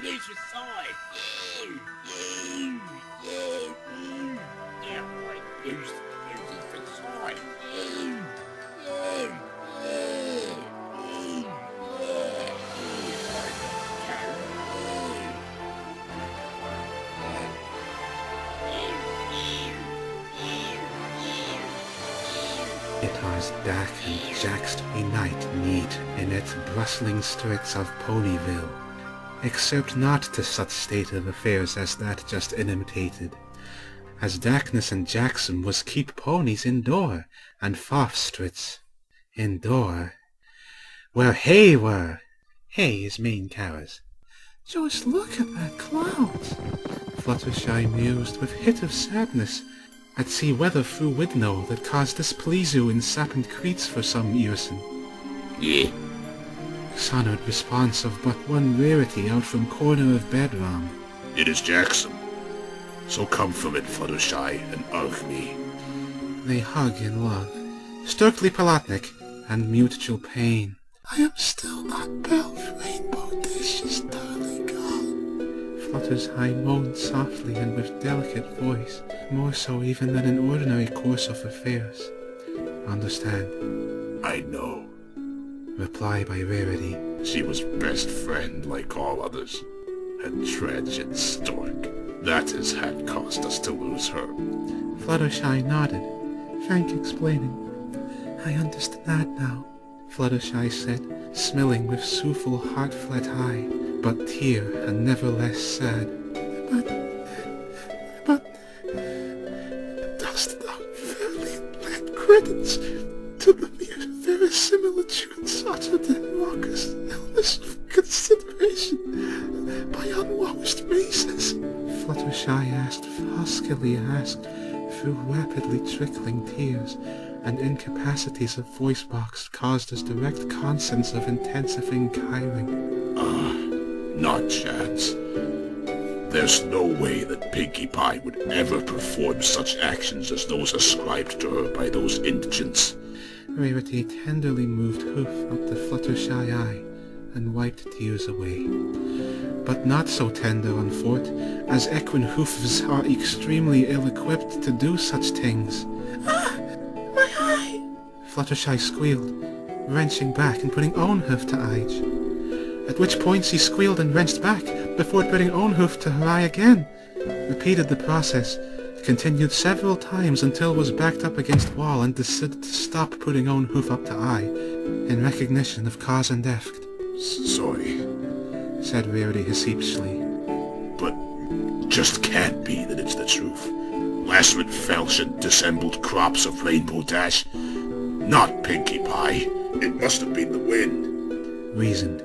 Here's your sign. Yeah, right. Use it for the sign. It was Dak and Jack's night meet in its bustling streets of Ponyville, except not to such state of affairs as that just intimated, as Darkness and Jackson was keep ponies indoor, and Foff streets indoor, where hay were. Hay is main cows. Just look at that clouds, Fluttershy mused with hit of sadness, at see weather through window that caused displeasure in sapent creets for some earson. Yeah. Sonnered response of but one rarity out from corner of bedroom. It is Jackson. So come from it, Fluttershy, and hug me. They hug in love, strictly Palatnik, and mutual pain. I am still not Belle's rainbow dishes, darling God. Fluttershy moaned softly and with delicate voice, more so even than an ordinary course of affairs. Understand? I know. Reply by Rarity. She was best friend like all others. A tragic stork. That is had caused us to lose her. Fluttershy nodded, Frank explaining. I understand now, Fluttershy said, smelling with soulful heart fled high, but tear and never less sad. But, dost thou fairly lend credence to the mere verisimilitudes uttered in raucous illness of consideration by unwashed races? Fluttershy asked, huskily asked, through rapidly trickling tears, and incapacities of voice box caused as direct consents of intensifying kiling. Not chance. There's no way that Pinkie Pie would ever perform such actions as those ascribed to her by those indigents. Rarity tenderly moved hoof up the Fluttershy eye, and wiped tears away. But not so tender on Fort, as equine hoofs are extremely ill-equipped to do such things. Ah! My eye! Fluttershy squealed, wrenching back and putting own hoof to eye. At which point she squealed and wrenched back, before putting own hoof to her eye again. Repeated the process, continued several times until was backed up against wall and decided to stop putting own hoof up to eye, in recognition of cause and effect. Sorry, said Rarity hespeaciously. But just can't be that it's the truth. Lashman Felsh and dissembled crops of Rainbow Dash. Not Pinkie Pie. It must have been the wind. Reasoned.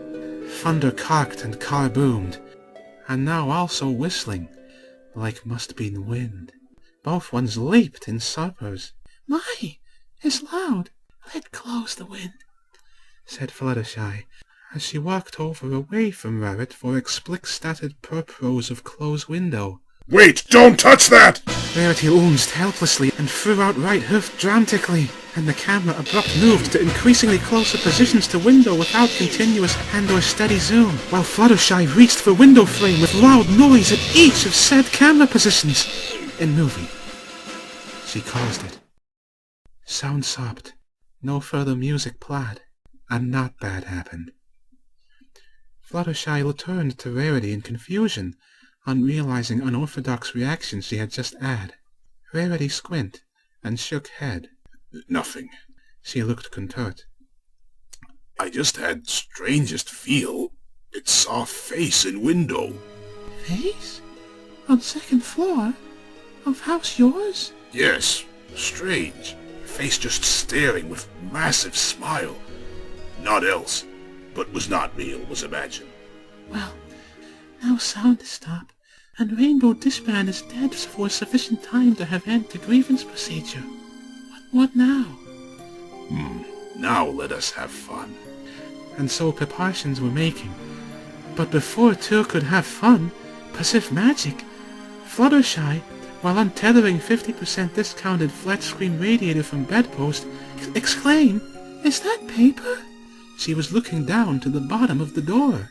Thunder cocked and car boomed, and now also whistling, like must be the wind. Both ones leaped in suppers. My, it's loud. Let close the wind, said Fluttershy, as she walked over away from Rabbit for explicit purpose of close window. Wait, don't touch that! Rarity lunged helplessly and threw out right hoof dramatically, and the camera abrupt moved to increasingly closer positions to window without continuous and or steady zoom, while Fluttershy reached for window frame with loud noise at each of said camera positions. In movie. She caused it. Sound stopped. No further music played, and not bad happened. Fluttershy returned to Rarity in confusion, on realizing unorthodox reaction she had just had. Rarity squint, and shook head. Nothing. She looked content. I just had strangest feel. It saw face in window. Face? On second floor? Of house yours? Yes, strange. Face just staring with massive smile. Not else, but was not real, was imagined. Well, now sound is stopped, and Rainbow Dishpan is dead for sufficient time to have end the grievance procedure. What now? Now let us have fun. And so preparations were making. But before two could have fun, Pacific Magic, Fluttershy, while untethering 50% discounted flat-screen radiator from bedpost, exclaimed, "Is that paper?" She was looking down to the bottom of the door.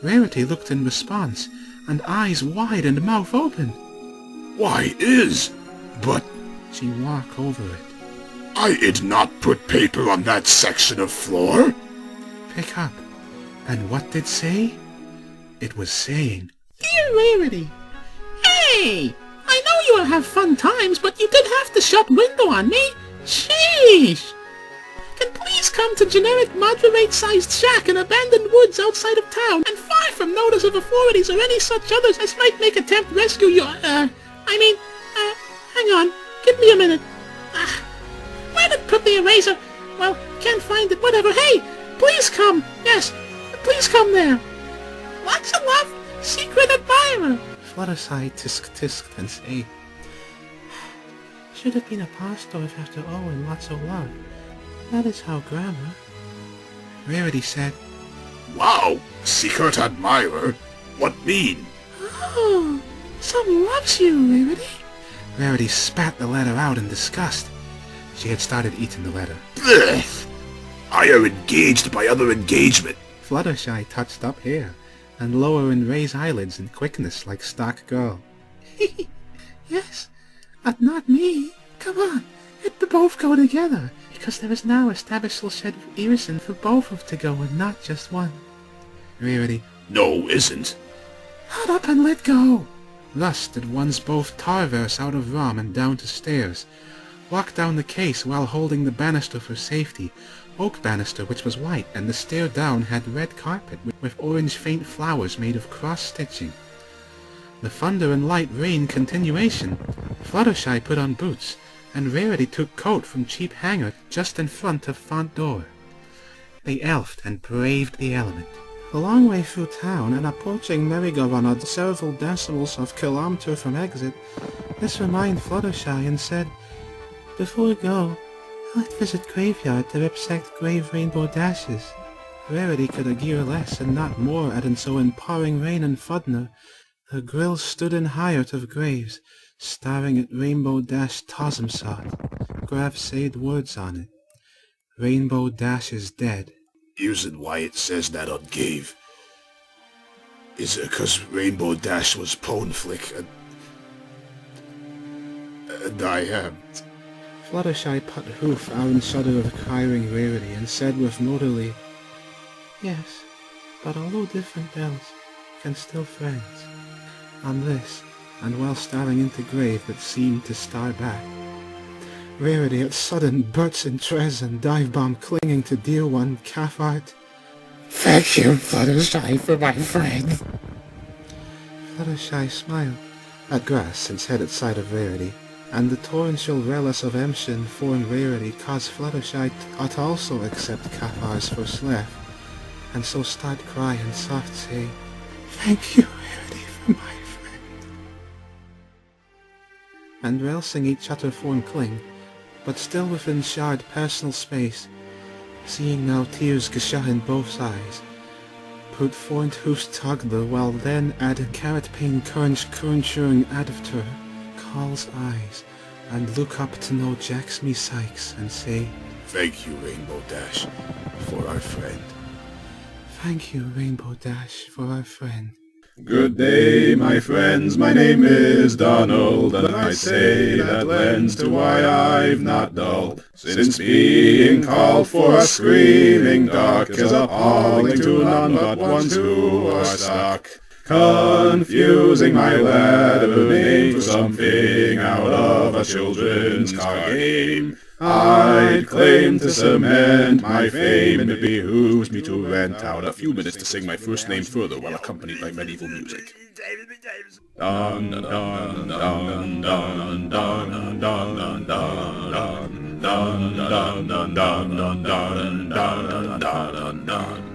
Rarity looked in response, and eyes wide and mouth open. Why but She walked over it. I did not put paper on that section of floor. Pick up. And what did say? It was saying, "Dear Rarity, hey! I know you'll have fun times, but you did have to shut window on me. Sheesh! Can please come to generic moderate-sized shack in abandoned woods outside of town and far from notice of authorities or any such others as might make attempt rescue your, hang on, give me a minute. Where did put the eraser? Well, can't find it, whatever. Hey, please come. Yes, please come there. Lots of love, secret admirer." Fluttershy tisk-tisked and say, "Should have been a pastor if after all and lots of love. That is how grammar." Rarity said, Wow, secret admirer? What mean? "Oh, some loves you, Rarity." Rarity spat the letter out in disgust. She had started eating the letter. Blech! I are engaged by other engagement. Fluttershy touched up here, and lower and raised eyelids in quickness like stock girl. "Yes, but not me. Come on, it both go together, because there is now established shed reason for both of to go and not just one." Rarity, No, isn't. "Hot up and let go." thus did one's both Tarverse out of Rom and down to stairs, walked down the case while holding the banister for safety, oak banister which was white, and the stair down had red carpet with orange faint flowers made of cross-stitching. The thunder and light rain continuation. Fluttershy put on boots, and Rarity took coat from cheap hanger just in front of front door. They elfed and braved the element. A long way through town and approaching merry-go-round several decimals of kilometer from exit, this reminded Fluttershy and said, "Before we go, let's visit graveyard to respect grave rainbow dashes." Rarity could agree less and not more at in so in pouring rain and thunder. Her grill stood in highest of graves, staring at Rainbow Dash Tosmsot. Graph said words on it. Rainbow Dash is dead. Using why it says that on Gave. Is it 'cause Rainbow Dash was pwn flick and I am. Fluttershy put hoof out in shudder of crying Rarity and said with motorly, "Yes, but although different bells, can still friends." On this, and while staring into grave that seemed to star back, Rarity at sudden bursts in tres and dive bomb clinging to dear one Cathart. "Thank you, Fluttershy, for my friend." Fluttershy smiled at grass and said at sight of Rarity, and the torrential relish of Emshin formed Rarity caused Fluttershy to also accept Cathar's first laugh, and so start cry and soft say, "Thank you, Rarity, for my friend." And relsing each other form cling, but still within shared personal space, seeing now tears gesha in both eyes, put fornt hoofs tugler while then added carrot pain crunchuring adapter, calls eyes, and look up to know Jax me Sykes and say, Thank you, Rainbow Dash, for our friend. "Thank you, Rainbow Dash, for our friend." Good day, my friends, my name is Donald, and I say that lends to why I've not dulled, since being called for a screaming duck is appalling to none but ones who are stuck. Confusing my lad of a name for something out of a children's card game. I'd claim to cement my fame, and it behooves me to rent out a few minutes to sing my first name further while accompanied by medieval music. Dun dun dun dun dun dun dun dun dun dun dun dun dun dun dun dun dun dun.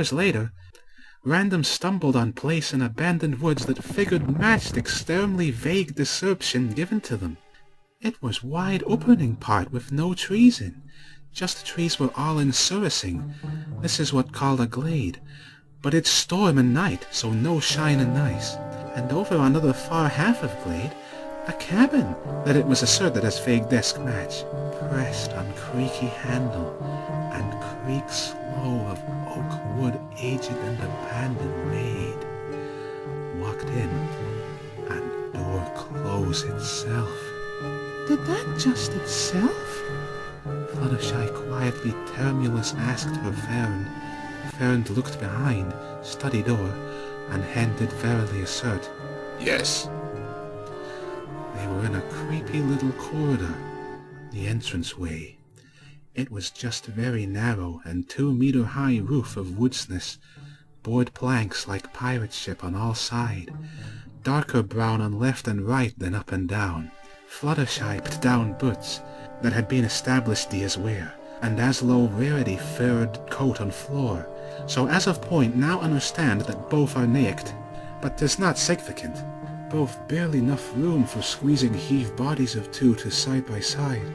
Hours later, Random stumbled on place in abandoned woods that figured matched extremely vague description given to them. It was wide opening part with no trees in. Just the trees were all in surfacing. This is what called a glade. But it's storm and night, so no shine and nice. And over on other far half of glade, a cabin that it was asserted as vague desk match, pressed on creaky handle, and creak slow of oak wood aged and abandoned made. Walked in, rose itself. Did that just itself? Fluttershy quietly tremulous asked her Fern. Fern looked behind, studied o'er, and hen did verily assert. Yes. They were in a creepy little corridor, the entranceway. It was just very narrow and 2-meter high roof of woodsness, board planks like pirate ship on all side, darker brown on left and right than up and down. Fluttershy put down boots that had been established as wear, and as low Rarity furred coat on floor, so as of point now understand that both are naked, but 'tis not significant. Both barely enough room for squeezing heave bodies of two to side by side,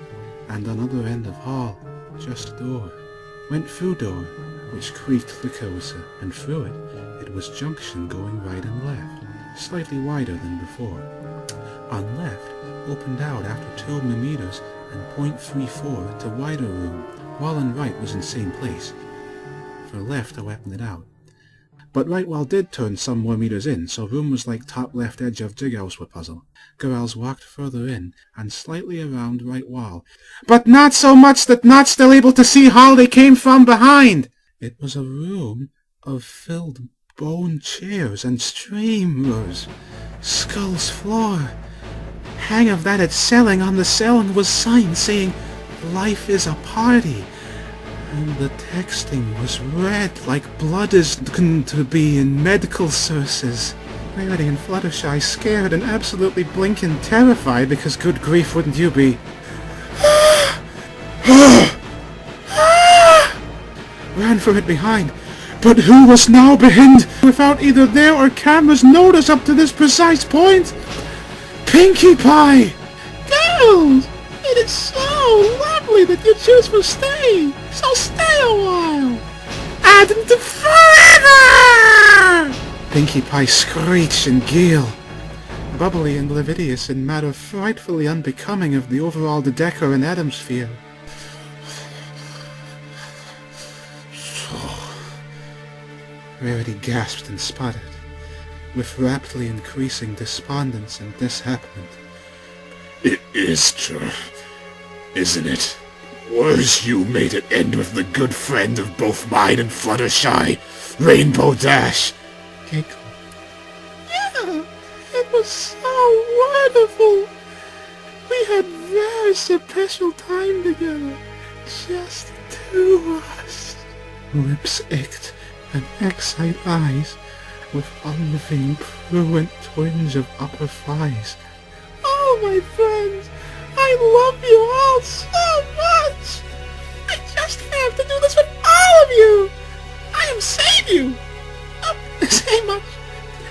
and on other end of hall, just door. Went through door, which creaked liquorosa, and through it was junction going right and left, slightly wider than before. On left, opened out after 2 millimeters and .34 to wider room, while on right was in same place. For left I opened it out. But right while did turn some more meters in, so room was like top left edge of jig house with puzzle. Girls walked further in, and slightly around right wall, but not so much that not still able to see how they came from behind. It was a room of filled bone chairs and streamers, skulls floor. Hang of that at selling on the ceiling was sign saying, "Life is a party." And the texting was red like blood is to be in medical sources. Rarity and Fluttershy scared and absolutely blinking terrified because good grief wouldn't you be. Ran for it behind, but who was now behind without either there or camera's notice up to this precise point? Pinkie Pie! Girls, it is so lovely that you choose to stay. So stay a while. Add them to forever! Pinkie Pie screeched and giggled, bubbly and lividious in matter frightfully unbecoming of the overall decor and atmosphere. Rarity gasped and sputtered, with rapidly increasing despondence and disappointment. It is true, isn't it? Worse, you made it end with the good friend of both mine and Fluttershy, Rainbow Dash. Giggle. Yeah, it was so wonderful. We had very special time together. Just two of us. Lips icked and excited eyes, with unveiling pruent twinge of upper thighs. Oh, my friends, I love you all so much. I just have to do this with all of you. I am save you. Say much.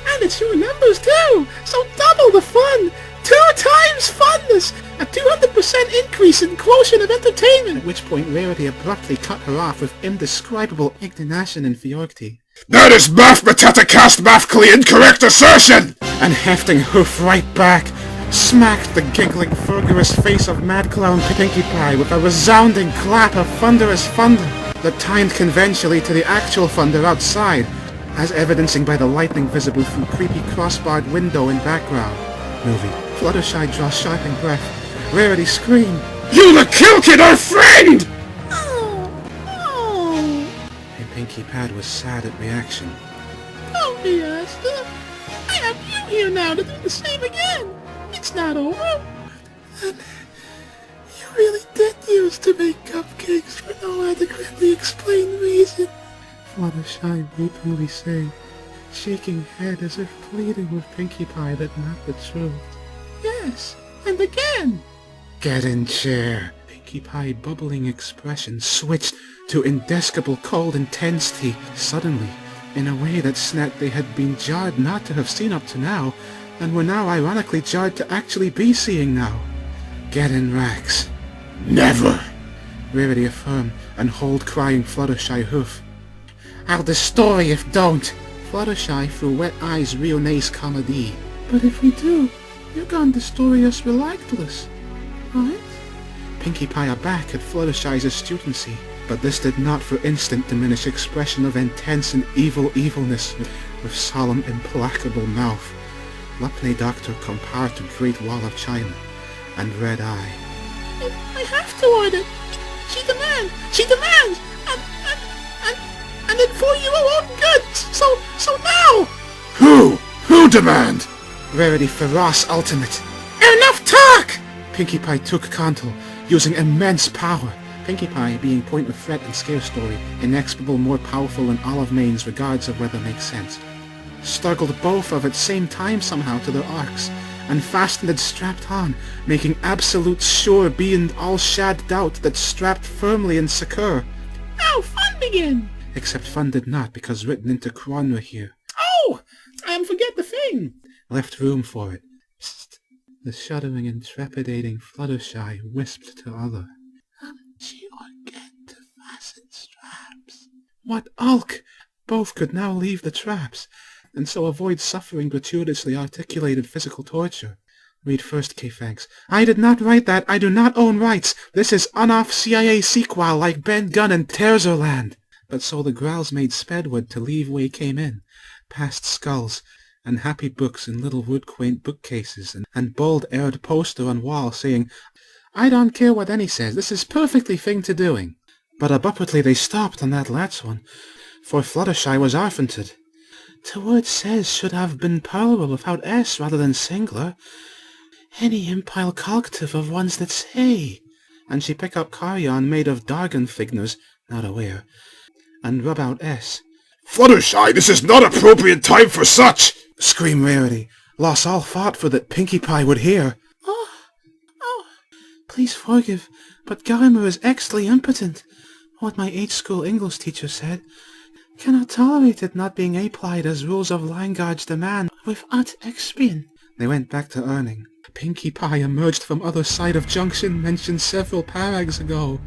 And it's your numbers too, so double the fun. 2 times funness. A 200% increase in quotient of entertainment. At which point Rarity abruptly cut her off with indescribable indignation and fury. That is mathematically incorrect assertion! And hefting hoof right back, smacked the giggling, furgurous face of Mad Clown Pinkie Pie with a resounding clap of thunderous thunder that timed conventionally to the actual thunder outside, as evidencing by the lightning visible through creepy crossbarred window in background. Movie. Fluttershy draw sharping breath. Rarity screamed, You the kill kid, our friend! Oh. and Pinkie Pie was sad at reaction. Don't be, Asta. I have you here now to do the same again. It's not over. And you really did use to make cupcakes for no adequately explained reason, Fluttershy weepingly say, shaking head as if pleading with Pinkie Pie that not the truth. Yes, and again. Get in chair. Pinkie Pie bubbling expression switched to indescribable cold intensity suddenly, in a way that snapped they had been jarred not to have seen up to now, and were now ironically jarred to actually be seeing now. Get in racks. Never! Rarity affirmed, and hold crying Fluttershy hoof. I'll destroy if don't! Fluttershy through wet eyes real nice comedy. But if we do, you're gonna destroy us reluctless, right? Pinkie Pie aback at Fluttershy's astutency, but this did not for instant diminish expression of intense and evil evilness with solemn implacable mouth. Lapne Doctor compared to Great Wall of China, and Red Eye. I have to order. She demands, and it's for your own good. So now. Who demand? Rarity Feroz Ultimate. Enough talk! Pinkie Pie took control, using immense power. Pinkie Pie, being point of threat and scare story, inexplicable more powerful than Olive Main's regards of whether makes sense. Struggled both of at same time somehow to their arcs, and fastened it strapped on, making absolute sure beyond all shad doubt that strapped firmly and secure. Now fun begin! Except fun did not, because written into Kronra here. Oh! I forget the thing! Left room for it. Psst. The shuddering and trepidating Fluttershy wisped to other. She forget to fasten straps. What ulk! Both could now leave the traps, and so avoid suffering gratuitously articulated physical torture. Read first, K-Fangs. I did not write that. I do not own rights. This is unoff CIA sequel like Ben Gunn and Terzerland. But so the growls made spedward to leave way came in, past skulls, and happy books in little wood-quaint bookcases, and bold-aired poster on wall saying, I don't care what any says, this is perfectly thing to doing. But abruptly they stopped on that last one, for Fluttershy was orphanted. The word says should have been plural without S rather than singular. Any impile collective of ones that say. And she pick up carrion made of Dargan figures, not aware, and rub out S. Fluttershy, this is not appropriate time for such! Scream Rarity, lost all thought for that Pinkie Pie would hear. Oh! Please forgive, but Garimer is extremely impotent. What my H-school English teacher said. Cannot tolerate it not being applied as rules of language demand without expian. They went back to earning. Pinkie Pie emerged from other side of junction mentioned several parags ago.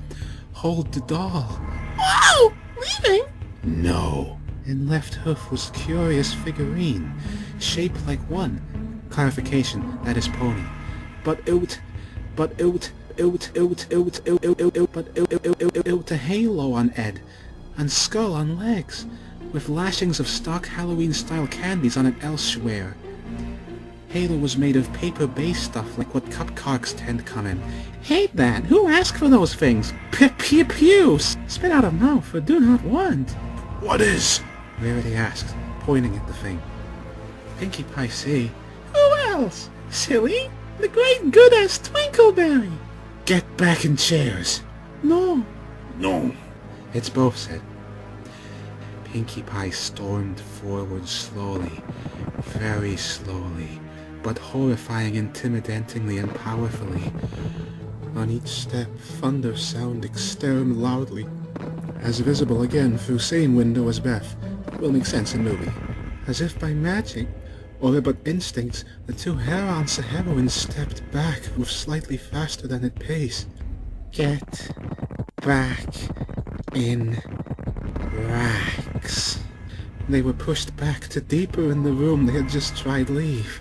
Hold the doll. Wow! Leaving? No. In left hoof was curious figurine, shaped like one. Clarification, that is pony. But it a halo on Ed, and skull on legs, with lashings of stock Halloween-style candies on it elsewhere. Halo was made of paper-based stuff like what Cupcakes tend come in. Hate that! Who asked for those things? Pew! Spit out of mouth or do not want. What is? Rarity asked, pointing at the thing. Pinkie Pie see. Who else? Silly? The great good-ass Twinkleberry! Get back in chairs! No. It's both said. Pinkie Pie stormed forward slowly, very slowly, but horrifying intimidatingly and powerfully. On each step, thunder sound externed loudly, as visible again through same window as Beth. Will make sense in movie. As if by magic, or but instincts, the two herons heroines stepped back with slightly faster than it pace. Get back in racks. They were pushed back to deeper in the room they had just tried leave,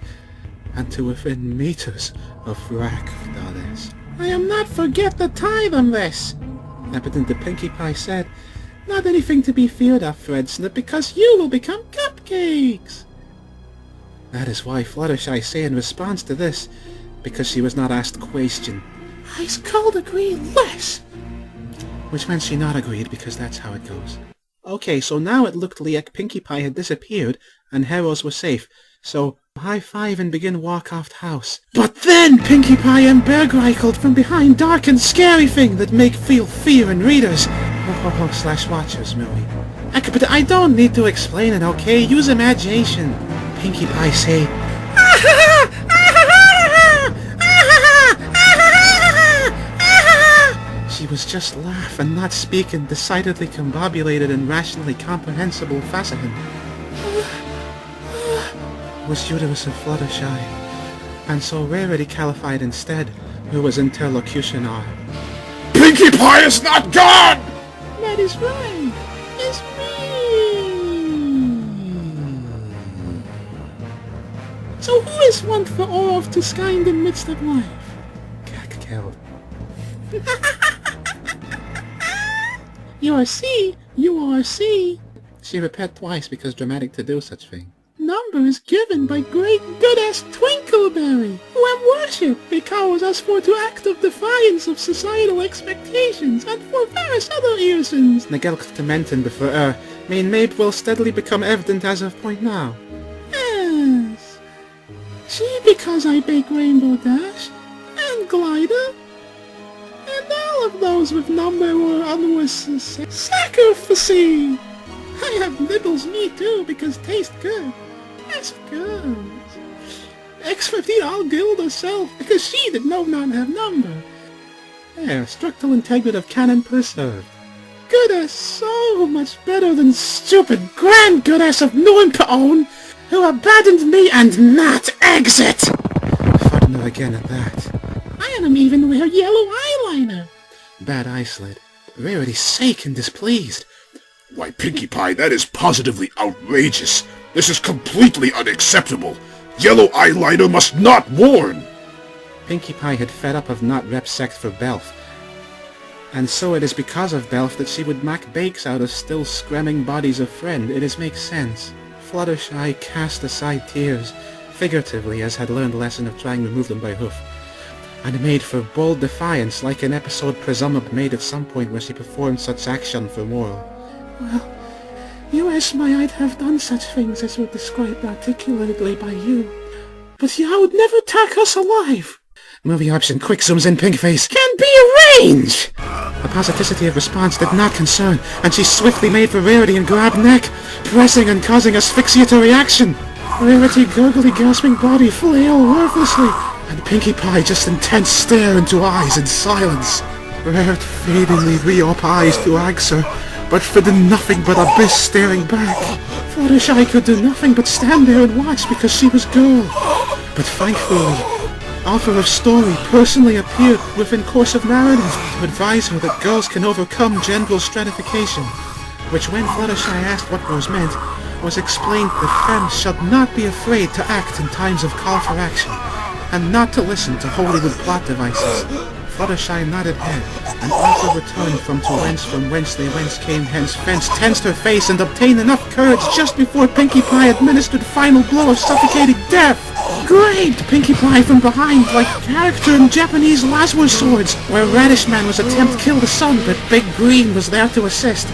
and to within meters of rack goddess. I am not forget the time on this. Evident the Pinkie Pie said, not anything to be feared of, Fredsnip, because you will become Cupcakes. That is why Fluttershy say in response to this, because she was not asked question. I's cold agree less. Which meant she not agreed, because that's how it goes. Okay, so now it looked like Pinkie Pie had disappeared, and heroes were safe, so high five and begin walk off the house. But then Pinkie Pie and Bergreichled from behind dark and scary thing that make feel fear in readers. Slash watchers, Millie. But I don't need to explain it, okay? Use imagination. Pinkie Pie say, She was just laugh and not speak in decidedly combobulated and rationally comprehensible Fasahan. Was uterus of Fluttershy, and so Rarity calified instead, who was interlocutioner. Pinkie Pie is not gone! That is right. It's me. So who is one for all to sky in the midst of life? Cack killed. You are C. She repeat twice because dramatic to do such thing. number is given by great goddess Twinkleberry, who am worshipped because as for to act of defiance of societal expectations and for various other reasons. Nagelk te menten before mein maid will steadily become evident as of point now. Yes. She because I bake Rainbow Dash, and Glider, and all of those with number or unwis sacrificing. I have nibbles me too because taste good. That's good. X-15 I'll gild herself because she did not have number. There, structural integrity of canon preserved. Goodness, so much better than stupid grand goddess of Nuenpaon, who abandoned me and not exit. Partner again at that. I am even wear yellow eyeliner. Bad eyelid. Rarity's sake and displeased. Why, Pinkie Pie, that is positively outrageous. This is completely unacceptable. Yellow eyeliner must not warn. Pinkie Pie had fed up of not rep sect for Belf. And so it is because of Belf that she would mak bakes out of still scremming bodies of friend. It is makes sense. Fluttershy cast aside tears, figuratively as had learned lesson of trying to remove them by hoof, and made for bold defiance like an episode presumably made at some point where she performed such action for moral. Well, you asked me I'd have done such things as were described articulately by you, but you would never attack us alive. Movie option quick zooms in pink face. Can be arranged! The positivity of response did not concern, and she swiftly made for Rarity and grabbed neck, pressing and causing asphyxiatory reaction. Rarity gurgly gasping body flail worthlessly, and Pinkie Pie just intense stare into eyes in silence. Rarity fadingly re-op eyes to answer, but for the nothing but abyss staring back. Fluttershy could do nothing but stand there and watch because she was girl. But thankfully, author of story personally appeared within course of narrative to advise her that girls can overcome gender stratification, which when Fluttershy asked what was meant, was explained that femmes should not be afraid to act in times of call for action, and not to listen to Hollywood plot devices. Fluttershy nodded head, and Arthur returned from whence they whence came hence tensed her face and obtained enough courage just before Pinkie Pie administered final blow of suffocating death. Grabbed Pinkie Pie from behind like character in Japanese lasso swords, where Radish Man was attempt to kill the sun, but Big Green was there to assist.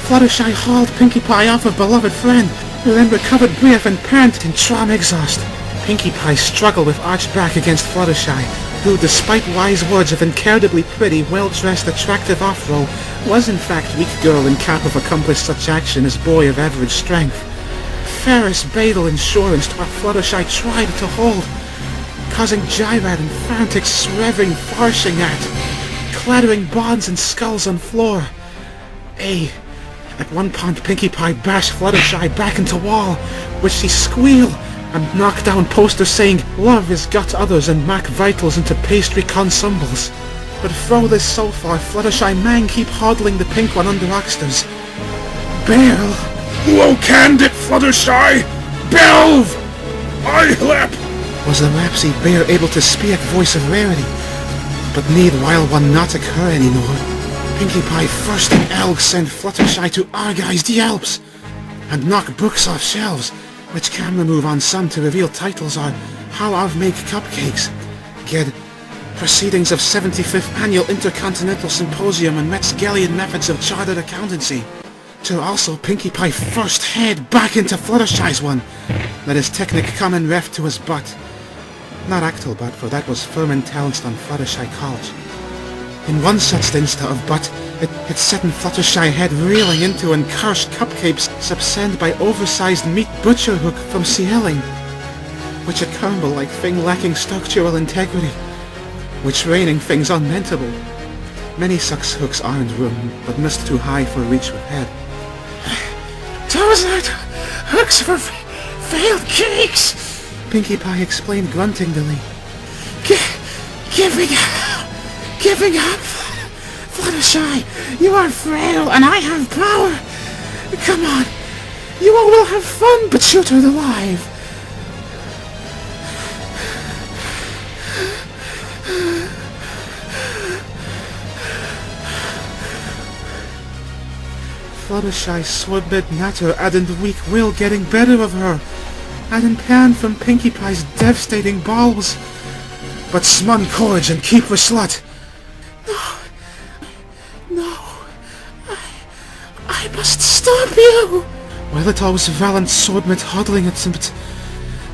Fluttershy hauled Pinkie Pie off of beloved friend, who then recovered brief and panted in trauma exhaust. Pinkie Pie struggled with arched back against Fluttershy, who, despite wise words of incredibly pretty, well-dressed, attractive Afro, was in fact weak girl incapable of accomplish such action as boy of average strength. Ferris Badal insurance to what Fluttershy tried to hold, causing gyrate and frantic swerving farshing at, clattering bonds and skulls on floor. At one point Pinkie Pie bashed Fluttershy back into wall, which she squealed, and knocked down posters saying, "Love is got others and mak vitals into pastry consumables." But throw this so far, Fluttershy man keep hodling the pink one under Oxters. Bell! Who canned it, Fluttershy? Belve! I lap! Was the Lapsy bear able to speak voice of Rarity? But need wild one not occur anymore. Pinkie Pie first and Elg sent Fluttershy to Argy's the Alps, and knock books off shelves, which camera move on some to reveal titles are How I've Make Cupcakes, Ged, Proceedings of 75th Annual Intercontinental Symposium on Metzgelian Methods of Chartered Accountancy, to also Pinkie Pie first head back into Fluttershy's one, that is technic common ref to his butt. Not actual butt, for that was firm and talents on Fluttershy College. In one such insta of butt, it set in Fluttershy head reeling into and cursed Cupcakes subsend by oversized meat butcher hook from Cieling, which had crumble like thing lacking structural integrity, which raining things unmentable. Many such hooks aren't room, but missed too high for reach with head. Those aren't hooks for failed cakes, Pinkie Pie explained gruntingly. Giving up, Fluttershy, you are frail and I have power. Come on, you all will have fun, but shoot her alive. Fluttershy swordbed natter and weak will getting better of her, and in pain from Pinkie Pie's devastating balls. But smun courage and keep her slut. No, I must stop you. Well, it was valiant swordmate huddling at him, but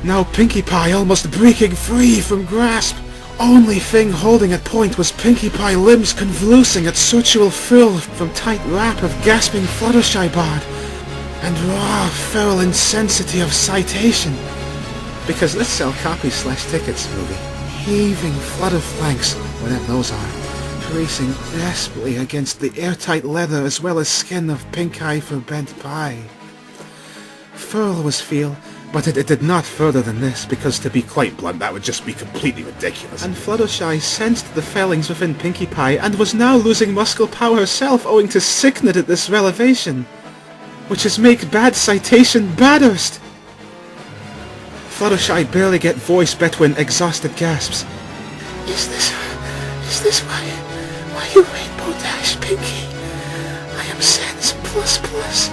now Pinkie Pie almost breaking free from grasp. Only thing holding at point was Pinkie Pie limbs convulsing at sexual fill from tight wrap of gasping Fluttershy bard, and raw feral intensity of citation. Because let's sell copies/tickets, movie. Heaving flutter flanks, whatever those are, bracing desperately against the airtight leather as well as skin of Pink Eye for bent pie. Furl was feel, but it did not further than this, because to be quite blunt, that would just be completely ridiculous. And Fluttershy sensed the failings within Pinkie Pie, and was now losing muscle power herself owing to sickness at this revelation, which is make bad citation baddest. Fluttershy barely get voice between exhausted gasps. Is this why you rainbow dash, Pinkie? I am sense plus.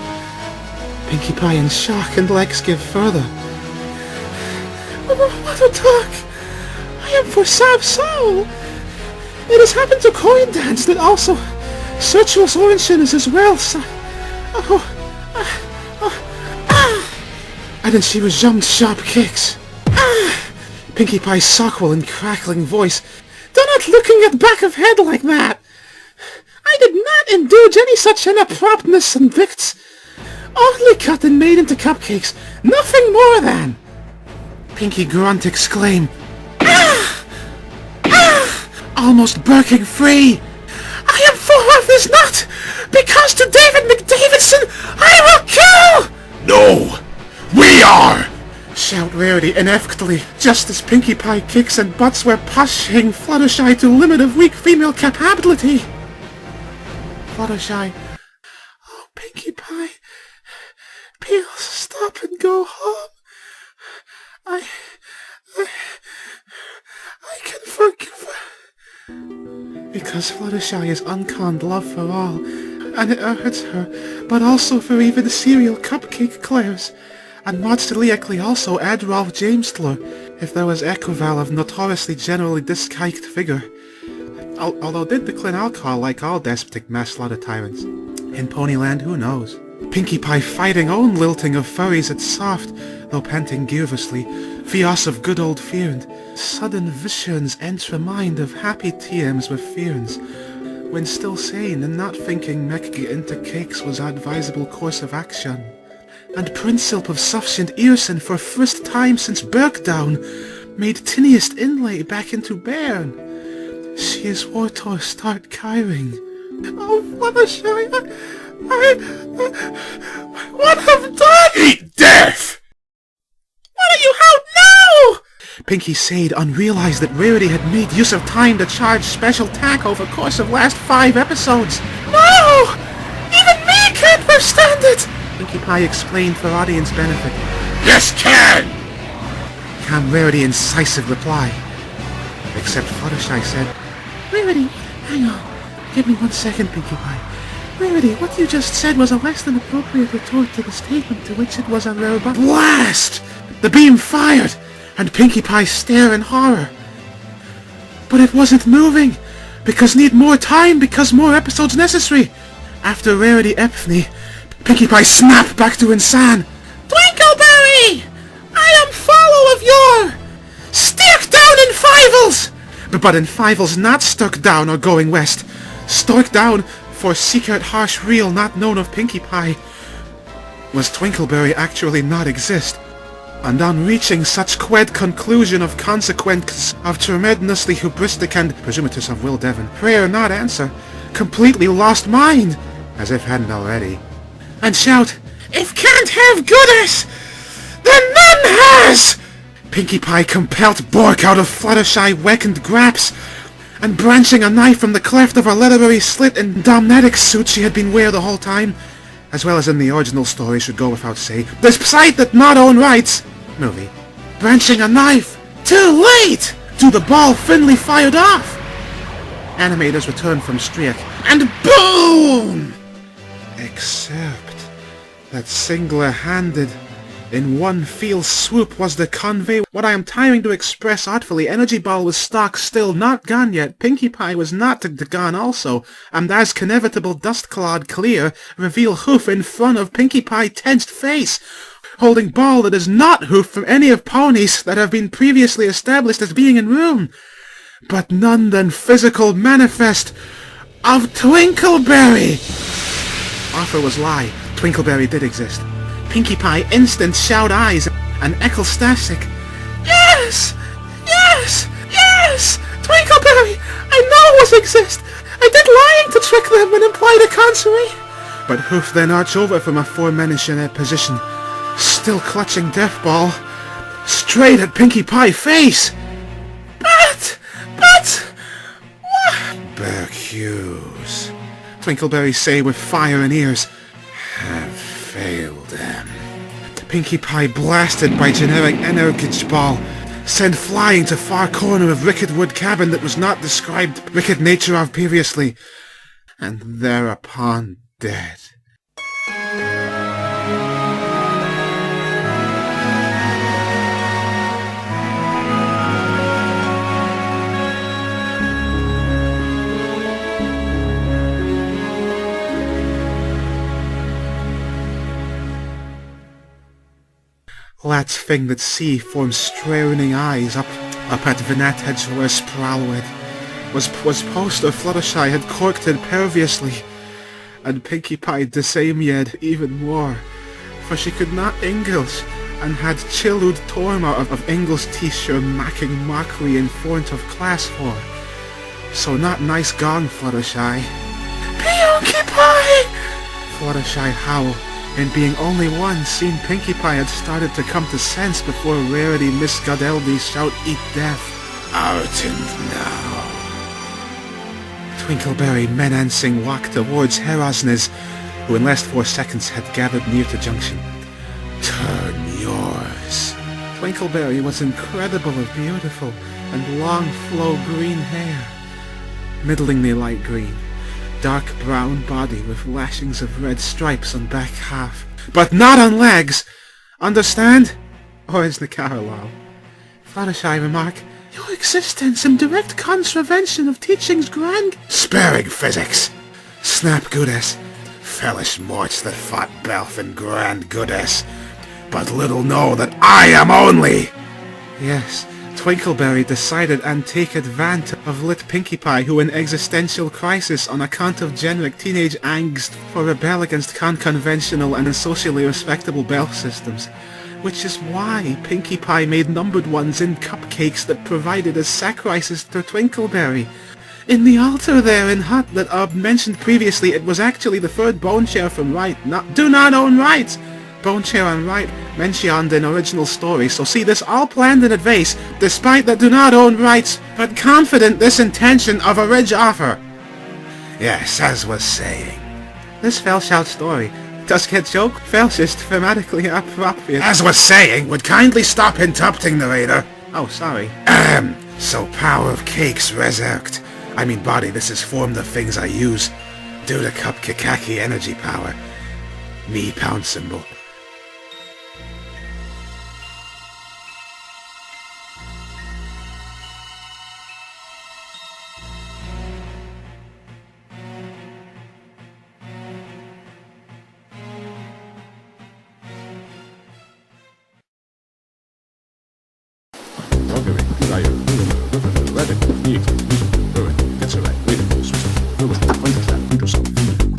Pinkie Pie in shock, and legs give further. What a talk! I am for Sav Soul! It has happened to Coin Dance that also Searchless Origin is as well, so... And then she resumed sharp kicks. Pinkie Pie's sockle and crackling voice. Do not looking at back of head like that! I did not indulge any such inapproptness and victs. Only cut and made into cupcakes, nothing more than. Pinkie grunt exclaim. Almost breaking free. I am for of this nut, because to David McDavidson I will kill! No! We are! Shout Rarity inevitably, just as Pinkie Pie kicks and butts were pushing Fluttershy to limit of weak female capability. Fluttershy. Oh, Pinkie Pie. Please stop and go home. I can forgive her. Because Fluttershy is unconned love for all, and it hurts her, but also for even cereal cupcake Claire's, and modestly also add Ralph Jamesler, if there was equivalent of notoriously generally disliked figure. Although did decline alcohol like all despotic mass slaughter tyrants. In Ponyland, who knows? Pinkie Pie fighting own lilting of furries at soft, though panting grievously, fios of good old fearnd, sudden visions enter mind of happy TMs with fearns, when still sane and not thinking mekge into cakes was advisable course of action. And Princesilp of sufficient earson for first time since Bergdown made tiniest inlay back into bairn. She is Wartor start kiring. Oh, Fluttershy, what have done? Eat death! What are you out now? Pinkie said, unrealized that Rarity had made use of time to charge special tack over course of last 5 episodes. No! Even me can't withstand it! Pinkie Pie explained for audience benefit. Yes, can! Came Rarity incisive reply. Except Fluttershy said, Rarity, hang on. Give me 1 second, Pinkie Pie. Rarity, what you just said was a less than appropriate retort to the statement to which it was a robot. Blast! The beam fired, and Pinkie Pie stare in horror. But it wasn't moving, because need more time, because more episodes necessary. After Rarity epiphany, Pinkie Pie snapped back to insane. Twinkleberry! I am follow of your... Stick down in Fivels! But in Fivels not stuck down or going west. Stuck down for secret harsh reel not known of Pinkie Pie. Was Twinkleberry actually not exist? And on reaching such qued conclusion of consequence of tremendously hubristic and presumptuous of Will Devon, prayer not answer, completely lost mind, as if hadn't already, and shout, If can't have goodness, then none has! Pinkie Pie compelled Bork out of Fluttershy weakened grasp, and branching a knife from the cleft of her literary slit in Domnetic suit she had been wear the whole time, as well as in the original story should go without say, despite that not own rights, movie, branching a knife, too late, to the ball thinly fired off. Animators return from Striak, and boom! Except that single-handed In one feel swoop was the convey what I am trying to express artfully. Energy Ball was stock still, not gone yet. Pinkie Pie was not gone also. And as inevitable dust cloud clear, reveal hoof in front of Pinkie Pie tensed face, holding ball that is not hoof from any of ponies that have been previously established as being in room, but none than physical manifest of Twinkleberry. Offer was lie. Twinkleberry did exist. Pinkie Pie instant shout eyes and ecstatic. Yes! Yes! Yes! Twinkleberry! I know it was exist! I did lying to trick them and imply the contrary! But hoof then arch over from a aforementioned position, still clutching Death Ball, straight at Pinkie Pie face! But... Bear cues, Twinkleberry say with fire in ears, have failed them. Pinkie Pie blasted by generic energy ball, sent flying to far corner of Rickett Wood cabin that was not described Rickett nature of previously, and thereupon dead. Lat's thing that see forms straining eyes up at Vinat Hedgerower Spralwed. Was post or Fluttershy had corked it perviously, and Pinkie Pie the same yet even more, for she could not English, and had chilled torma of English t-shirt macking mockery in front of class for. So not nice gong, Fluttershy. Pinkie Pie! Fluttershy howl, and being only one seen Pinkie Pie had started to come to sense before Rarity Miss Godeldy's shout eat death. Artend now. Twinkleberry menacing walked towards Herosnes, who in last 4 seconds had gathered near to junction. Turn yours. Twinkleberry was incredibly beautiful, and long flow green hair. Middlingly light green. Dark brown body with lashings of red stripes on back half, but not on legs. Understand? Or is the Carolal? Fluttershy remark, your existence in direct contravention of teaching's grand... Sparing physics! Snap goodess! Fellish morts that fought Belf and grand goodess, but little know that I am only... Yes, Twinkleberry decided and take advantage of lit Pinkie Pie, who in existential crisis on account of generic teenage angst for rebel against conventional and socially respectable bell systems. Which is why Pinkie Pie made numbered ones in Cupcakes that provided as sacrifices to Twinkleberry. In the altar there in hut that mentioned previously, it was actually the third bone chair from right, do not own rights! Bone chair and right mentioned in original story, so see this all planned in advance, despite that do not own rights, but confident this intention of a rich offer. Yes, as was saying. This Fellshout story does get joke Felsist thematically appropriate. As was saying, would kindly stop interrupting narrator. Oh, sorry. So power of cakes resurrect. I mean body, this is form the things I use. Do the Cupcake energy power. Me pound symbol.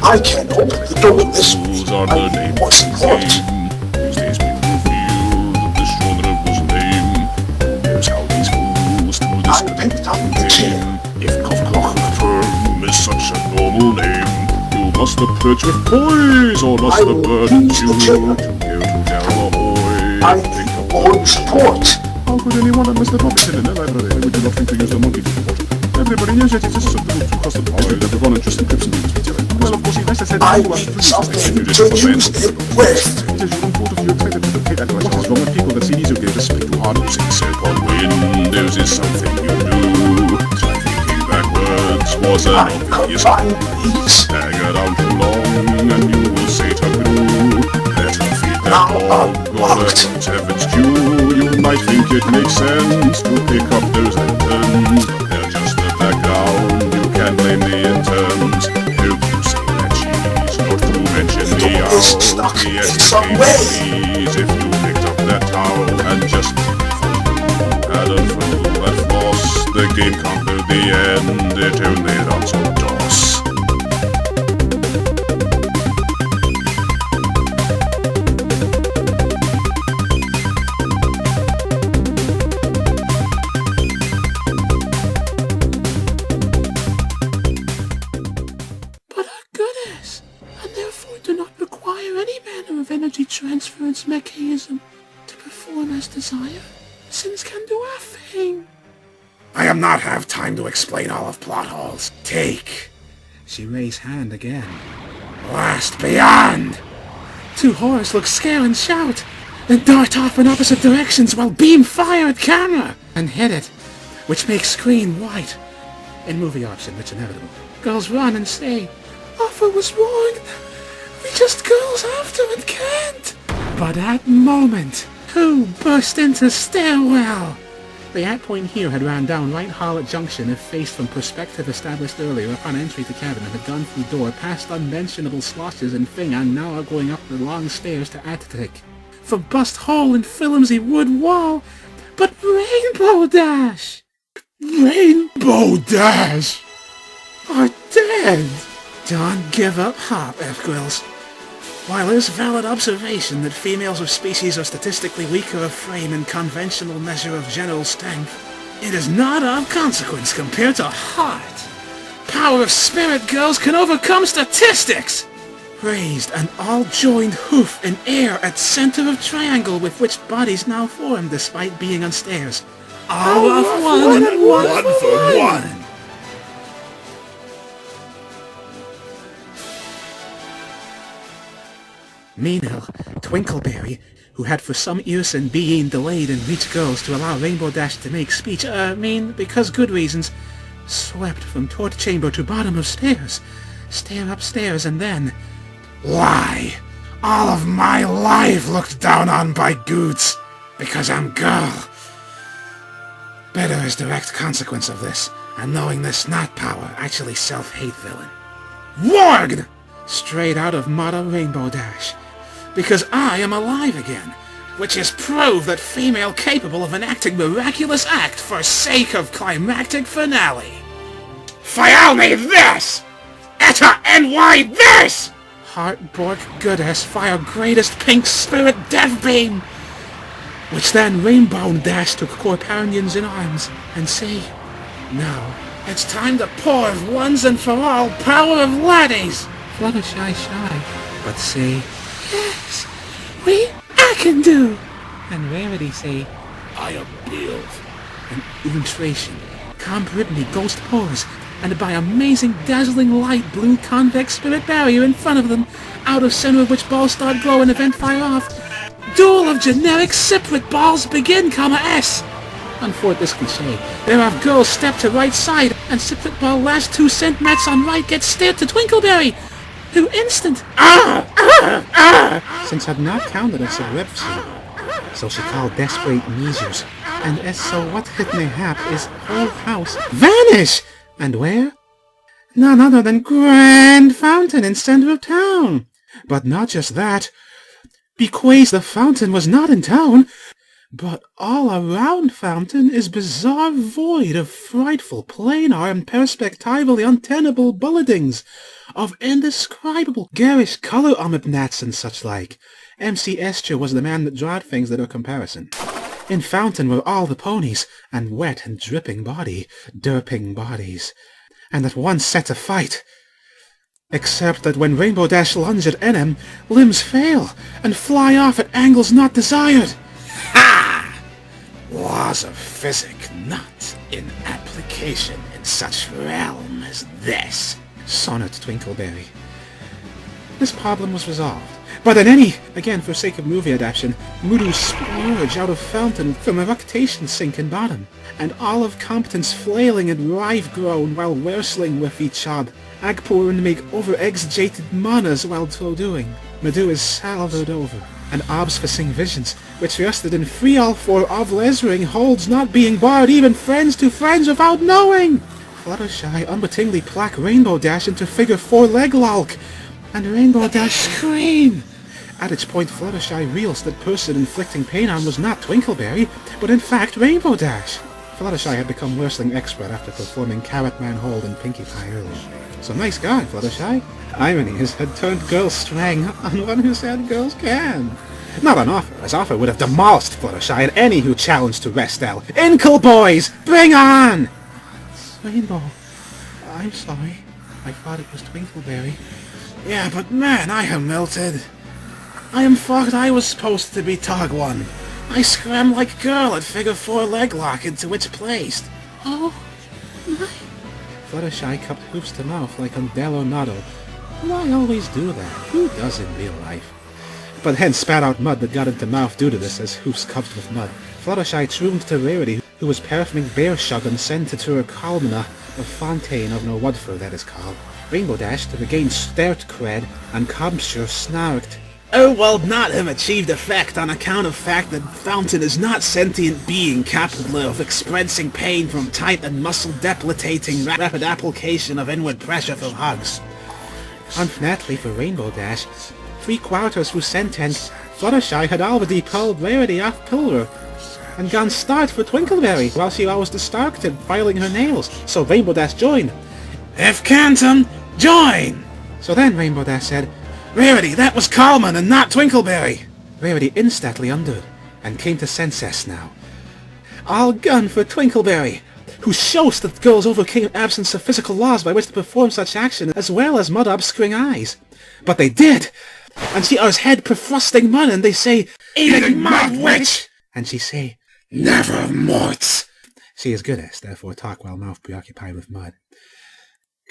I can't open the door with this. Those are the names of the game. These days people feel that this genre was lame. Here's how these fools to this I picked up the chair. If Cupcake is such a normal name, you must approach with poise, or must I the will burden teach you the children. here to tell ahoy. I need the board support. How could anyone unless the Robinson in their library would you not think to use the monkey to support? Everybody knows that it's susceptible to custom power that run just encrypts and use material. Well, of course, he said I need something to use it with. It is your own fault if you excited to dictate otherwise. What is wrong with people that see these who give respect to hard music? Silk-on windows is something you do. Try thinking backwards was an obvious these. Hang around too long and you will say to do. Better feed that dog blocked. Heavens due, you might think it makes sense to pick up those lanterns, but they're just the background. You can't blame the interns. Help you see that cheese, not to mention the owl. Stuck The in some way. please, if you picked up that towel and just had a full at floss, the game conquered the end. It only runs on DOS. Do not require any manner of energy transference mechanism to perform as desired. Sins can do our thing. I am not have time to explain all of plot holes. Take. She raised hand again. Blast beyond. Two horrors look scare and shout, then dart off in opposite directions while beam fire at camera And hit it, which makes screen white. In movie option, it's inevitable. Girls run and say, Offer was wrong. We just girls after and can't. But at moment, who burst into stairwell? The at-point here had ran down right Harlot Junction if faced from perspective established earlier upon entry to cabin and had gone through door past unmentionable sloshes and thing and now are going up the long stairs to attic. From bust hole in flimsy wood wall, but Rainbow Dash! Rainbow Dash! Are dead! Don't give up hope, F-Grills. While it is valid observation that females of species are statistically weaker of frame in conventional measure of general strength, it is not of consequence compared to heart. Power of spirit girls can overcome statistics! Raised an all-joined hoof in air at center of triangle with which bodies now form despite being on stairs. All of one and one for one! Meanwhile, Twinkleberry, who had for some years and being delayed in reach girls to allow Rainbow Dash to make speech, because good reasons, swept from torch chamber to bottom of stairs, stair upstairs, and then... Lie! All of my life looked down on by goots, because I'm girl. Better as direct consequence of this, and knowing this not power, actually self-hate villain. Warged! Straight out of motto Rainbow Dash. Because I am alive again, which is proof that female capable of enacting miraculous act for sake of climactic finale. File me this! Etta NY this! Heartbork goddess fire greatest pink spirit death beam! Which then Rainbow Dash took Corparians in arms and say, Now, it's time to pour once and for all power of laddies! Fluttershy shy, but say, Yes, I can do! And Rarity say, I am built. an illustration, Brittany ghost pose, and by amazing dazzling light blue convex spirit barrier in front of them, out of center of which balls start glow and event fire off. Duel of generic separate balls begin, S. Unforth this cliche, thereof girls step to right side, and separate ball last 2 centimeters on right gets stared to Twinkleberry, who instant since had not counted as a web so she called desperate measures, and as so what it may hap is whole house vanish, and where? None other than Grand Fountain in center of town. But not just that, because the fountain was not in town, but all around fountain is bizarre void of frightful planar and perspectively untenable bulletings, of indescribable garish color omnibnats and such like. MC Escher was the man that drawed things that are comparison. In fountain were all the ponies, and wet and dripping derping bodies, and at once set to fight. Except that when Rainbow Dash lunge at NM, limbs fail, and fly off at angles not desired. Ha! Laws of physics not in application in such realm as this. Sonnet Twinkleberry. This problem was resolved. But in any, again for sake of movie adaptation, Mudu splurge out of fountain from eructation sink and bottom, and all of competence flailing and rive groan while wrestling with each other. Agpour and make over exaggerated manas while so doing. Medu is salvered over. and obfuscating visions, which rested in free all for of lesring holds not being barred even friends to friends without knowing. Fluttershy unwittingly plaque Rainbow Dash into figure 4 leg lolk, and Rainbow Dash scream. At which point Fluttershy realized that person inflicting pain on was not Twinkleberry, but in fact Rainbow Dash. Fluttershy had become wrestling expert after performing Carrot Man Hold and Pinkie Pie earlier. So nice guy, Fluttershy. Irony is, had turned girls strang on one who said girls can. Not on Offer, as Offer would have demolished Fluttershy and any who challenged to Restel. Inkle boys, bring on! Rainbow, I'm sorry. I thought it was Twinkleberry. Yeah, but man, I am melted. I am thought I was supposed to be Tog 1. I scram like girl at figure 4 leg lock into which placed. Oh, my... Fluttershy cupped hoofs to mouth like Undello Noddo. Why always do that? Who does in real life? But then spat out mud that got into mouth due to this as hoofs cupped with mud. Fluttershy tuned to Rarity, who was perfuming bear shug and sent to her Kalmana of Fontaine of no Woodford that is called. Rainbow Dash to regain stert cred, and Cobsure snarked. Oh, well, not have achieved effect on account of fact that Fountain is not sentient being capable of expressing pain from tight and muscle-debilitating rapid application of inward pressure for hugs. Unfortunately for Rainbow Dash, 3/4 through sentence, Fluttershy had already pulled Rarity off pillar and gone start for Twinkleberry while she was distracted filing her nails, so Rainbow Dash joined. If Canton, join! So then Rainbow Dash said, Rarity, that was Coleman and not Twinkleberry! Rarity instantly understood and came to senses now. All gun for Twinkleberry, who shows that girls overcame absence of physical laws by which to perform such action as well as mud obscuring eyes. But they did! And she was head profrusting mud and they say, Eating mud, witch! And she say, Never morts! She is Goodess, therefore talk while mouth preoccupied with mud.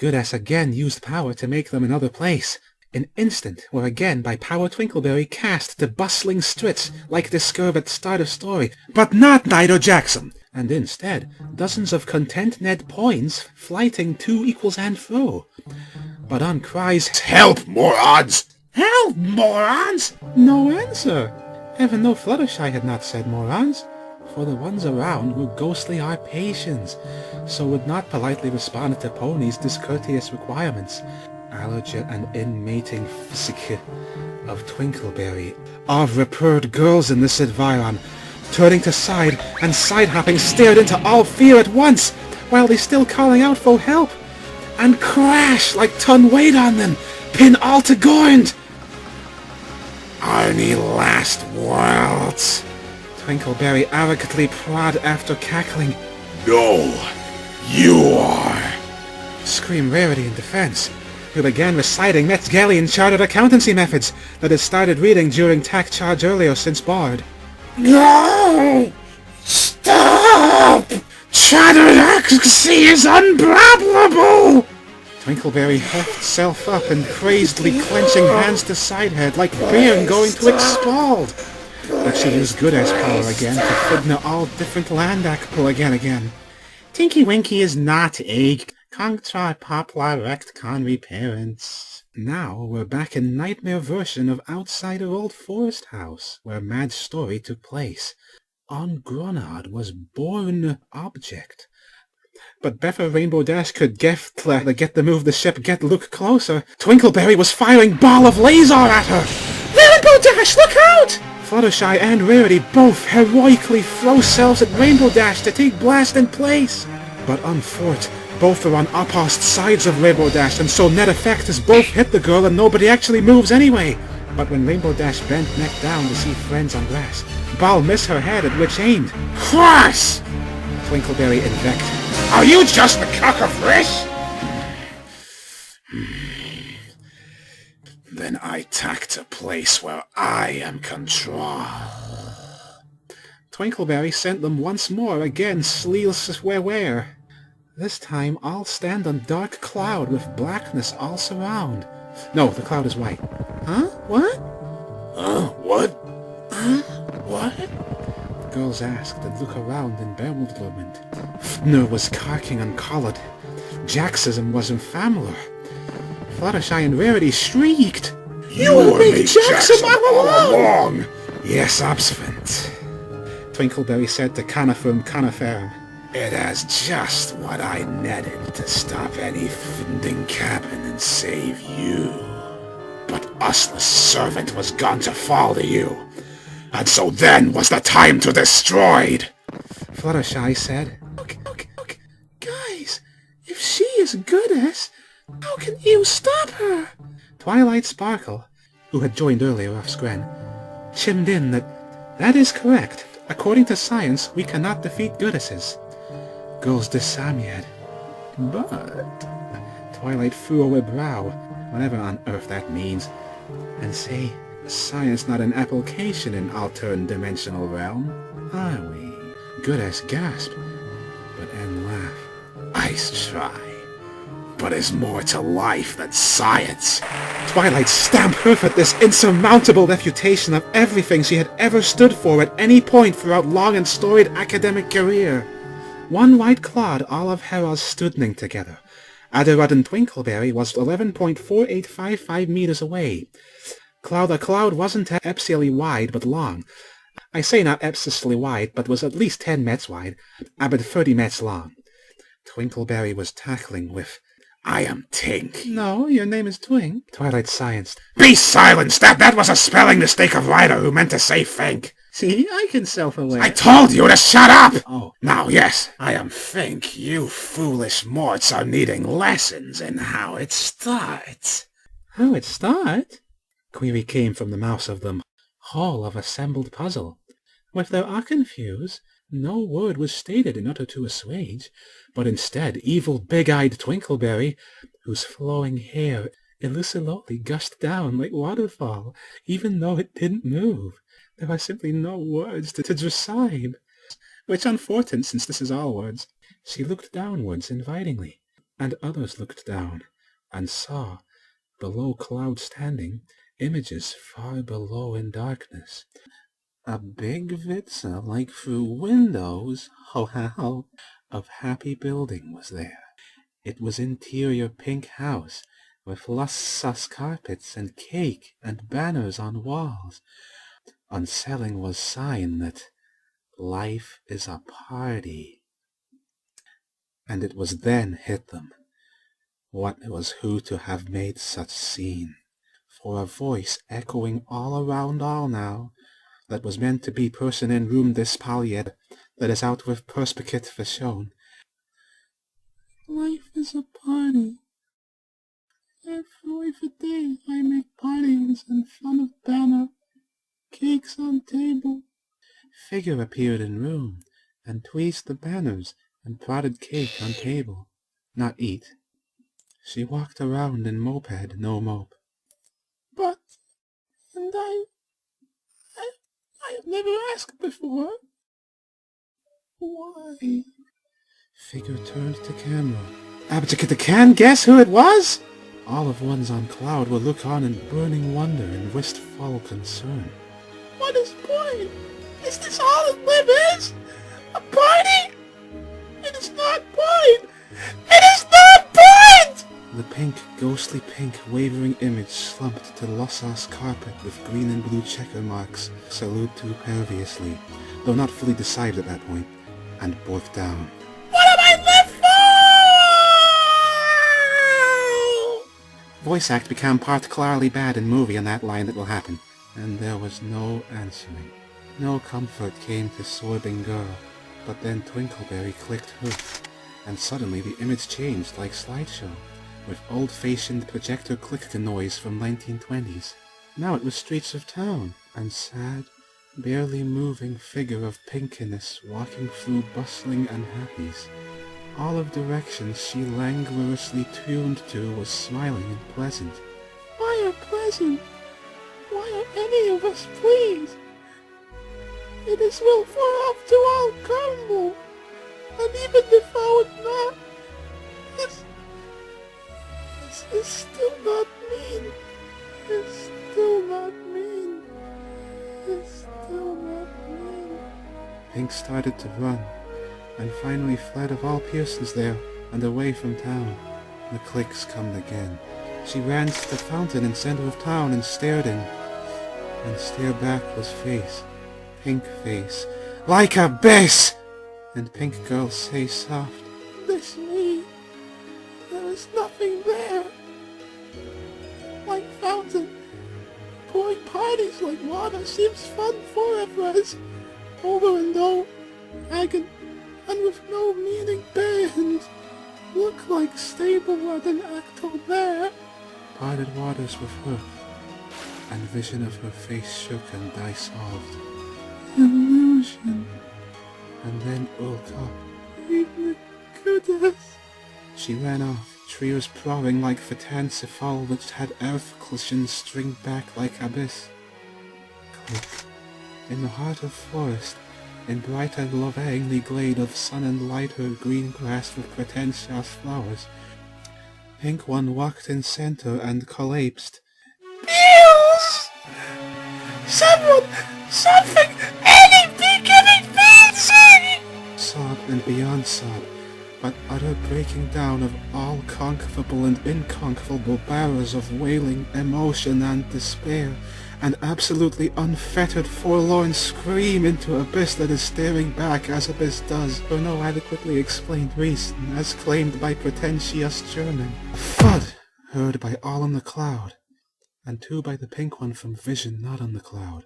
Goodess again used power to make them another place. An instant were again by power Twinkleberry cast the bustling streets like the scurb at start of story, but not Nido Jackson, and instead dozens of content Ned points flighting 2 equals and fro. But on cries, Help, morons! Help, morons! No answer, even though Fluttershy had not said morons, for the ones around were ghostly Arpatians, so would not politely respond to Pony's discourteous requirements. Allergy and inmating physique of Twinkleberry, of repaired girls in this environ, turning to side and side-hopping stared into all fear at once, while they still calling out for help, and crash like ton weight on them, pin all to ground. Arnie last words. Twinkleberry arrogantly prod after cackling. No, you are! Screamed Rarity in defense, who began reciting Metzgalian chartered accountancy methods that had started reading during tax charge earlier since Bard. No! Stop! Chartered accountancy is unbrabable! Twinkleberry heft self up and crazedly clenching hands to sidehead like bear going to explode. But she used Goodess power again to fidna all different landakpul again. Tinky Winky is not egg. Contra poplar rect conry parents. Now we're back in nightmare version of Outsider Old Forest House, where mad story took place. On Gronard was born object. But before Rainbow Dash could get the move the ship get look closer, Twinkleberry was firing ball of laser at her. Rainbow Dash, look out! Fluttershy and Rarity both heroically throw selves at Rainbow Dash to take blast in place. But unfort, both are on opposite sides of Rainbow Dash, and so net effect is both hit the girl and nobody actually moves anyway. But when Rainbow Dash bent neck down to see friends on grass, ball missed her head at which aimed. Cross! Twinkleberry invect. Are you just a cock of fish? Then I tack to place where I am control. Twinkleberry sent them once more again sleels where. This time I'll stand on dark cloud with blackness all surround. No, the cloud is white. Huh? What? What? Huh? What? The girls asked and looked around in bewilderment. Fnir was carking and collared. Jacksism was infamous. Fluttershy and Rarity shrieked. You were Big Jackson all along! Yes, Obsvent, Twinkleberry said to Coniferum Coniferum. It has just what I needed to stop any finding cabin and save you. But Ustless servant was gone to fall to you, and so then was the time to destroyed. Fluttershy said. Okay, guys, if she is goddess, how can you stop her? Twilight Sparkle, who had joined earlier off screen, chimed in that is correct. According to science, we cannot defeat goddesses. Girls disamiad. But Twilight furrowed a brow, whatever on earth that means, and say, science not an application in alternate dimensional realm, are we? Goddess gasped, but N laughed. I's try, but is more to life than science. Twilight stamped her foot this insurmountable refutation of everything she had ever stood for at any point throughout long and storied academic career. One white clod all of Herald's studning together. Adderud and Twinkleberry was 11.4855 meters away. A cloud wasn't epsilally wide, but long. I say not epsilally wide, but was at least 10 mets wide, about 30 mets long. Twinkleberry was tackling with, I am Tink. No, your name is Twink. Twilight scienced. Be silenced! That was a spelling mistake of Ryder who meant to say Fink. See, I can self-aware. I told you to shut up! Oh. Now, yes, I am Fink. You foolish morts are needing lessons in how it starts. How it start? Query came from the mouths of them, whole of assembled puzzle. With their eye confused, no word was stated in order to assuage, but instead evil big-eyed Twinkleberry, whose flowing hair illusorily gushed down like waterfall, even though it didn't move. There are simply no words to describe, which unfortunate since this is all words. She looked downwards invitingly, and others looked down, and saw, below cloud standing, images far below in darkness. A big vitsa like through windows, ho, of happy building was there. It was interior pink house, with luscious carpets and cake and banners on walls. On selling was sign that life is a party. And it was then hit them. What was who to have made such scene? For a voice echoing all around all now, that was meant to be person in room dispallied, that is out with perspicate for shown. Life is a party. Every day I make parties in front of banner, cakes on table. Figure appeared in room, and tweezed the banners, and prodded cake on table. Not eat. She walked around in moped, no mope. But, and I have never asked before. Why? Figure turned to camera. Abject can guess who it was? All of ones on cloud will look on in burning wonder and wistful concern. What is point? Is this all it live is? A party? It is not point! It is not point! The pink, ghostly pink, wavering image slumped to Lossos carpet with green and blue checker marks, salute to perviously, though not fully decided at that point, and borked down. What am I left for? Voice act became particularly bad in movie on that line that will happen, and there was no answering. No comfort came to sobbing girl, but then Twinkleberry clicked hoof, and suddenly the image changed like slideshow, with old-fashioned projector click noise from 1920s. Now it was streets of town, and sad, barely moving figure of pinkiness walking through bustling unhappies. All of directions she languorously tuned to was smiling and pleasant. Why are pleasant? Why are any of us pleased? It is will for off to all crumble, and even if I would not, this is still not mean. It's still not mean. It's still not mean. Pink started to run, and finally fled of all Pearsons there, and away from town. The clicks come again. She ran to the fountain in center of town and stared in. And stare back was face, pink face, like abyss! And Pink Girl say soft, "This me, there is nothing there." Like fountain, pouring parties like water seems fun forever as over and over, agony, and with no meaning bend. Look like stable rather than actor there. Parted waters with her, and vision of her face shook and dissolved. Illusion. And then Ulta. Goodness. She ran off, tears pouring like Fatancephal which had earth-cushions stringed back like abyss. Click. In the heart of forest, in bright and lovingly glade of sun and light her green grass with pretentious flowers, Pink One walked in center and collapsed. Bills! Someone! Something! Anything! Fancy! Sob and beyond sob, but utter breaking down of all conquerable and inconquerable barriers of wailing emotion and despair, an absolutely unfettered forlorn scream into abyss that is staring back as abyss does, for no adequately explained reason, as claimed by pretentious German. A thud heard by all on the cloud, and two by the Pink One from vision not on the cloud.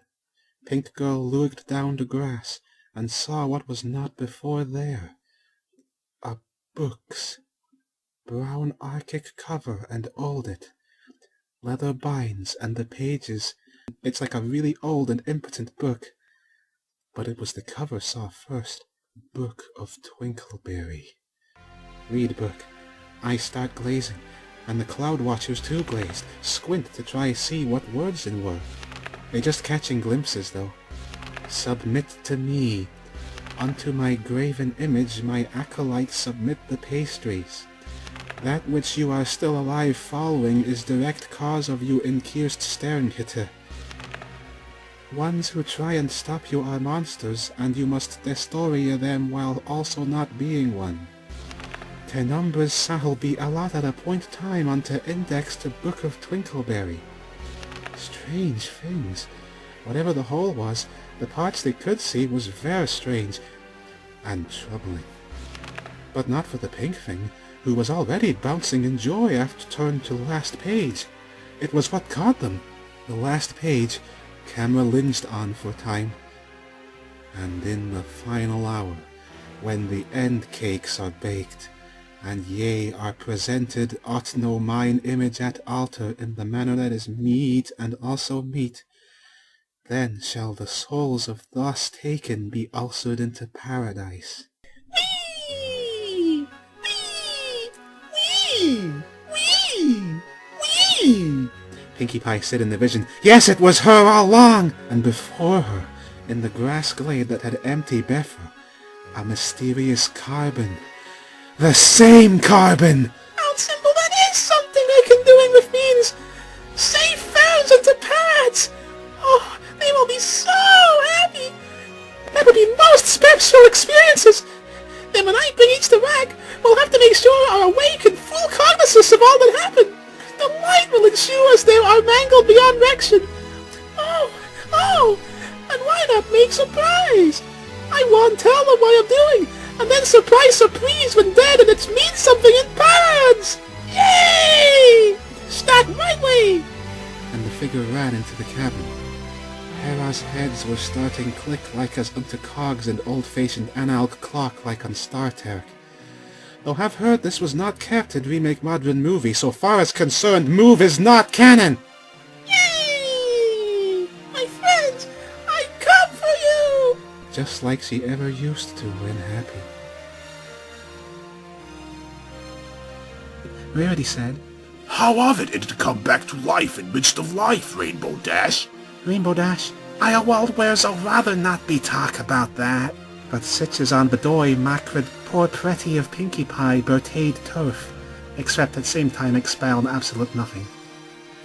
Pink Girl looked down the grass, and saw what was not before there. A book's brown archic cover and old it. Leather binds and the pages. It's like a really old and impotent book. But it was the cover saw first. Book of Twinkleberry. Read book. Eyes start glazing, and the cloud watchers too glazed, squint to try see what words in were. They just catching glimpses though. Submit to me. Unto my graven image my acolytes submit the pastries. That which you are still alive following is direct cause of you incurst staring hitter. Ones who try and stop you are monsters, and you must destoria them while also not being one. Te numbers shall be allotted a point time unto index to Book of Twinkleberry. Strange things. Whatever the whole was, the parts they could see was very strange and troubling. But not for the pink thing, who was already bouncing in joy after turn to last page. It was what caught them. The last page, camera linged on for time. And in the final hour, when the end cakes are baked, and ye are presented ought no mine image at altar in the manner that is meet and also meet, then shall the souls of thus taken be ushered into paradise. Wee! Wee! Wee! Wee! Pinkie Pie said in the vision, "Yes, it was her all along!" And before her, in the grass glade that had empty before, a mysterious carbon. The same carbon! How simple that is something I can doing with means! Save thousands of parrots! Oh, they will be so happy! That would be most special experiences! Then when I bring each the rag, we'll have to make sure are awake and full cognizance of all that happened! The light will ensure us they are mangled beyond rection! Oh! And why not make surprise? I won't tell them what I'm doing, and then surprise when dead and it means something in parents! Yay! Start my way! And the figure ran into the cabin. Hera's heads were starting click like as unto cogs and old-fashioned analog clock like on Star Trek. Though have heard this was not kept in remake modern movie, so far as concerned, move is not canon! Yay! My friends, I come for you! Just like she ever used to when happy. Rarity said, "How of it to come back to life in midst of life, Rainbow Dash?" Rainbow Dash, I world where's I'll rather not be talk about that. But sitches on Bedoy macrid poor pretty of Pinkie Pie bertade turf, except at same time expelled absolute nothing.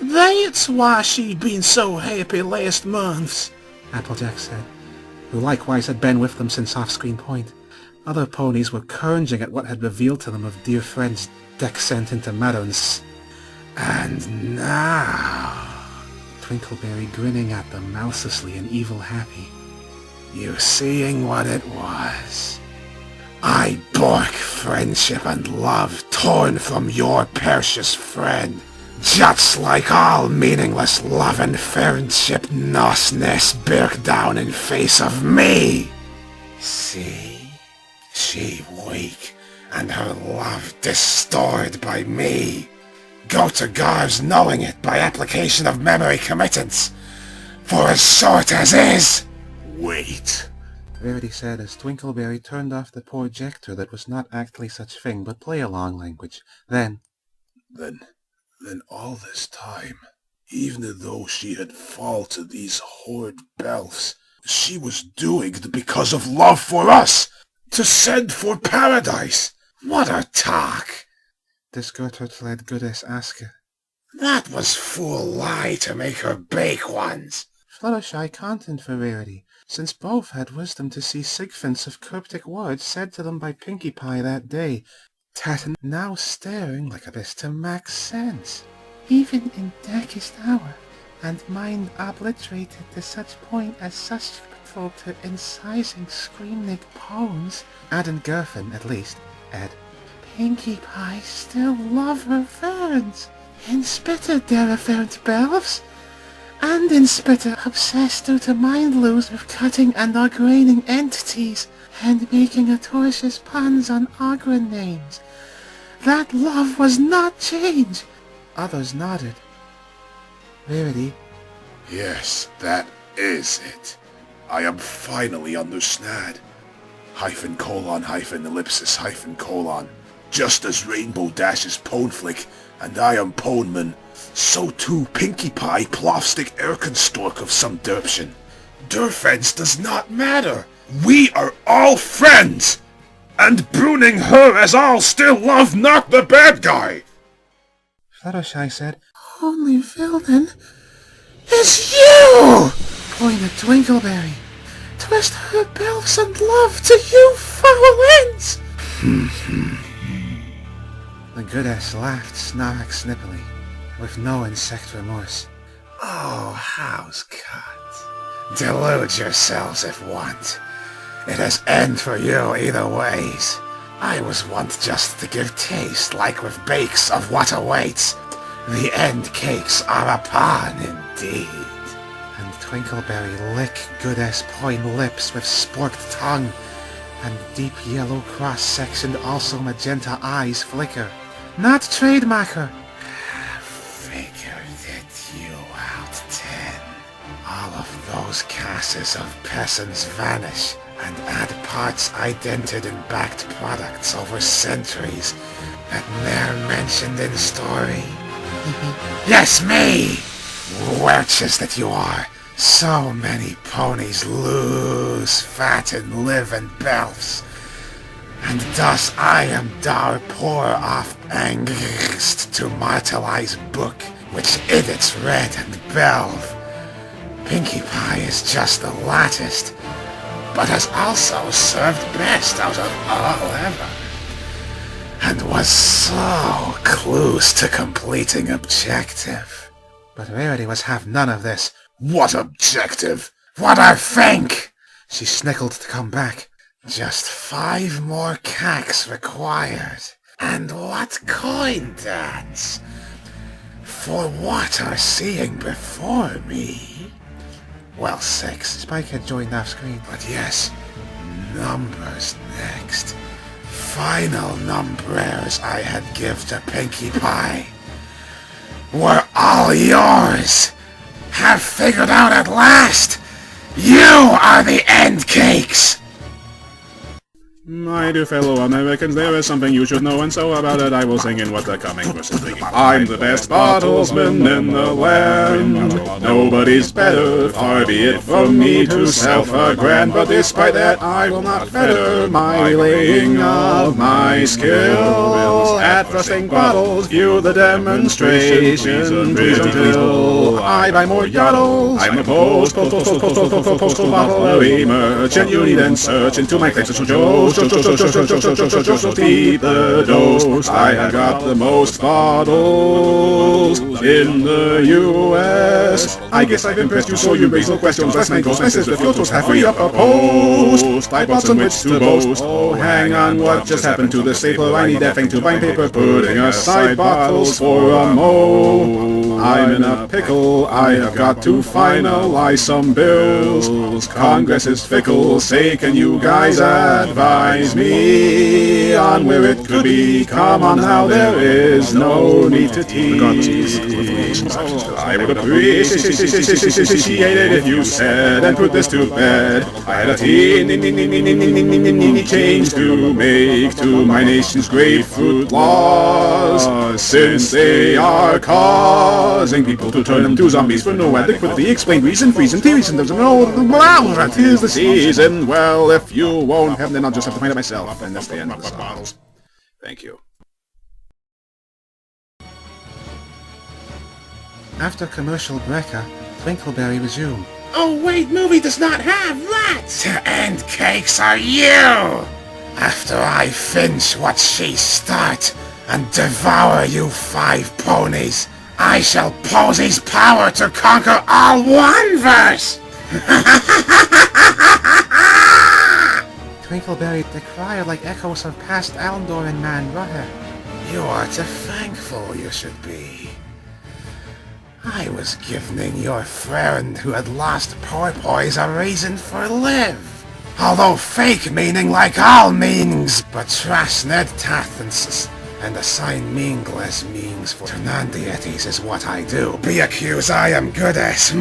That's why she been so happy last months, Applejack said, who likewise had been with them since off-screen point. Other ponies were cringing at what had revealed to them of dear friends descent into Maddens. And now, Twinkleberry grinning at them, mouselessly and evil-happy. You seeing what it was? I bork friendship and love torn from your precious friend, just like all meaningless love and friendship nosness birk down in face of me. See? She weak, and her love distorted by me. Go to Garves knowing it by application of memory committance, for as short as is. Wait. Rarity said as Twinkleberry turned off the projector that was not actually such thing but play-along language. Then all this time, even though she had fallen to these horrid belfs, she was doing it because of love for us, to send for paradise. What a talk! this Gertrude led Goddess Aske. That was fool lie to make her bake ones. Fluttershy content for Rarity, since both had wisdom to see significance of cryptic words said to them by Pinkie Pie that day, Tatton now staring like abyss to max sense. Even in darkest hour, and mind obliterated to such point as susceptible to incising screaming poems, Ad and Gerfin at least, Ed, Pinkie Pie still love her ferns, in spite of their afferent bells, and in spite of obsessed due to mind lose with cutting and upgrading entities, and making atrocious puns on Agra names. That love was not changed. Others nodded. Rarity. Yes, that is it. I am finally understand. Hyphen colon hyphen ellipsis hyphen colon. Just as Rainbow Dash is Poneflick, and I am Poneman, so too Pinkie Pie Plofstick Erkenstork of some derption. Derfence does not matter. We are all friends! And bruning her as all still love not the bad guy! Fluttershy said, Only villain is you! Pointed Twinkleberry. Twist her bells and love to you foul ends! The Goddess laughed snippily, with no insect remorse. Oh, how's cut? Delude yourselves if want. It has end for you either ways. I was wont just to give taste, like with bakes of what awaits. The end cakes are upon indeed. And Twinkleberry licked Goddess point lips with sporked tongue, and deep yellow cross-sectioned also magenta eyes flicker. Not trademarker. Figured it you out, 10. All of those cases of peasants vanish, and add parts identified in backed products over centuries that ne'er mentioned in story. Yes, me! Wretches that you are! So many ponies lose, fat and live and belfs. And thus I am dar poor off angst to martelize book, which idiots read and belve. Pinkie Pie is just the latest, but has also served best out of all ever, and was so close to completing objective. But Rarity was have none of this. What objective? What I think? She snickled to come back. Just 5 more cacks required. And what coin dance? For what are seeing before me? Well, 6. Spike had joined off screen. But yes, numbers next. Final numbers I had give to Pinkie Pie were all yours. Have figured out at last. You are the end cakes. My dear fellow Americans, there is something you should know, and so about it I will sing in what the coming verse is thinking. I'm the best bottlesman in the land. Nobody's better, far be it from me to self-agrand, but despite that I will not fetter my relaying of my skill. At thrusting bottles, view the demonstration, please until I buy more yoddles. I'm a postal bottle merchant, you need then search into my collection of Joe's. just eat the dose. I have got the most bottles in the U.S. I guess I've impressed you, so you raise no questions. Last night goes, my sister Photos have free up a post. I bought some which to boast. Oh, hang on, what just happened to the stapler? I need that thing to bind paper, putting aside bottles for a mo. I'm in a pickle, I have got to finalize some bills. Congress is fickle, say can you guys advise me on where it could be? Come on now, there is no need to tease. I would appreciate it if you said and put this to bed. I had a teeny change to make to my nation's grapefruit laws, since they are causing people to turn into zombies for no adequately explained reason. Freezing theories and there's no that is the season. Well, if you won't have, then I'll just have to find it myself, and that's the end of the song. Thank you. After commercial breaker, Twinkleberry resumed. Oh wait, movie does not have rats! The end cakes are you! After I finish what she start and devour you 5 ponies, I shall pose his power to conquer all one verse! Twinkleberry, the cry are like echoes of past Alndor and Man Rutter. You are too thankful you should be. I was giving your friend who had lost porpoise a reason for live. Although fake meaning like all meanings, but trash ned tathens and assign meaningless meanings for non-deities is what I do. Be accused I am good as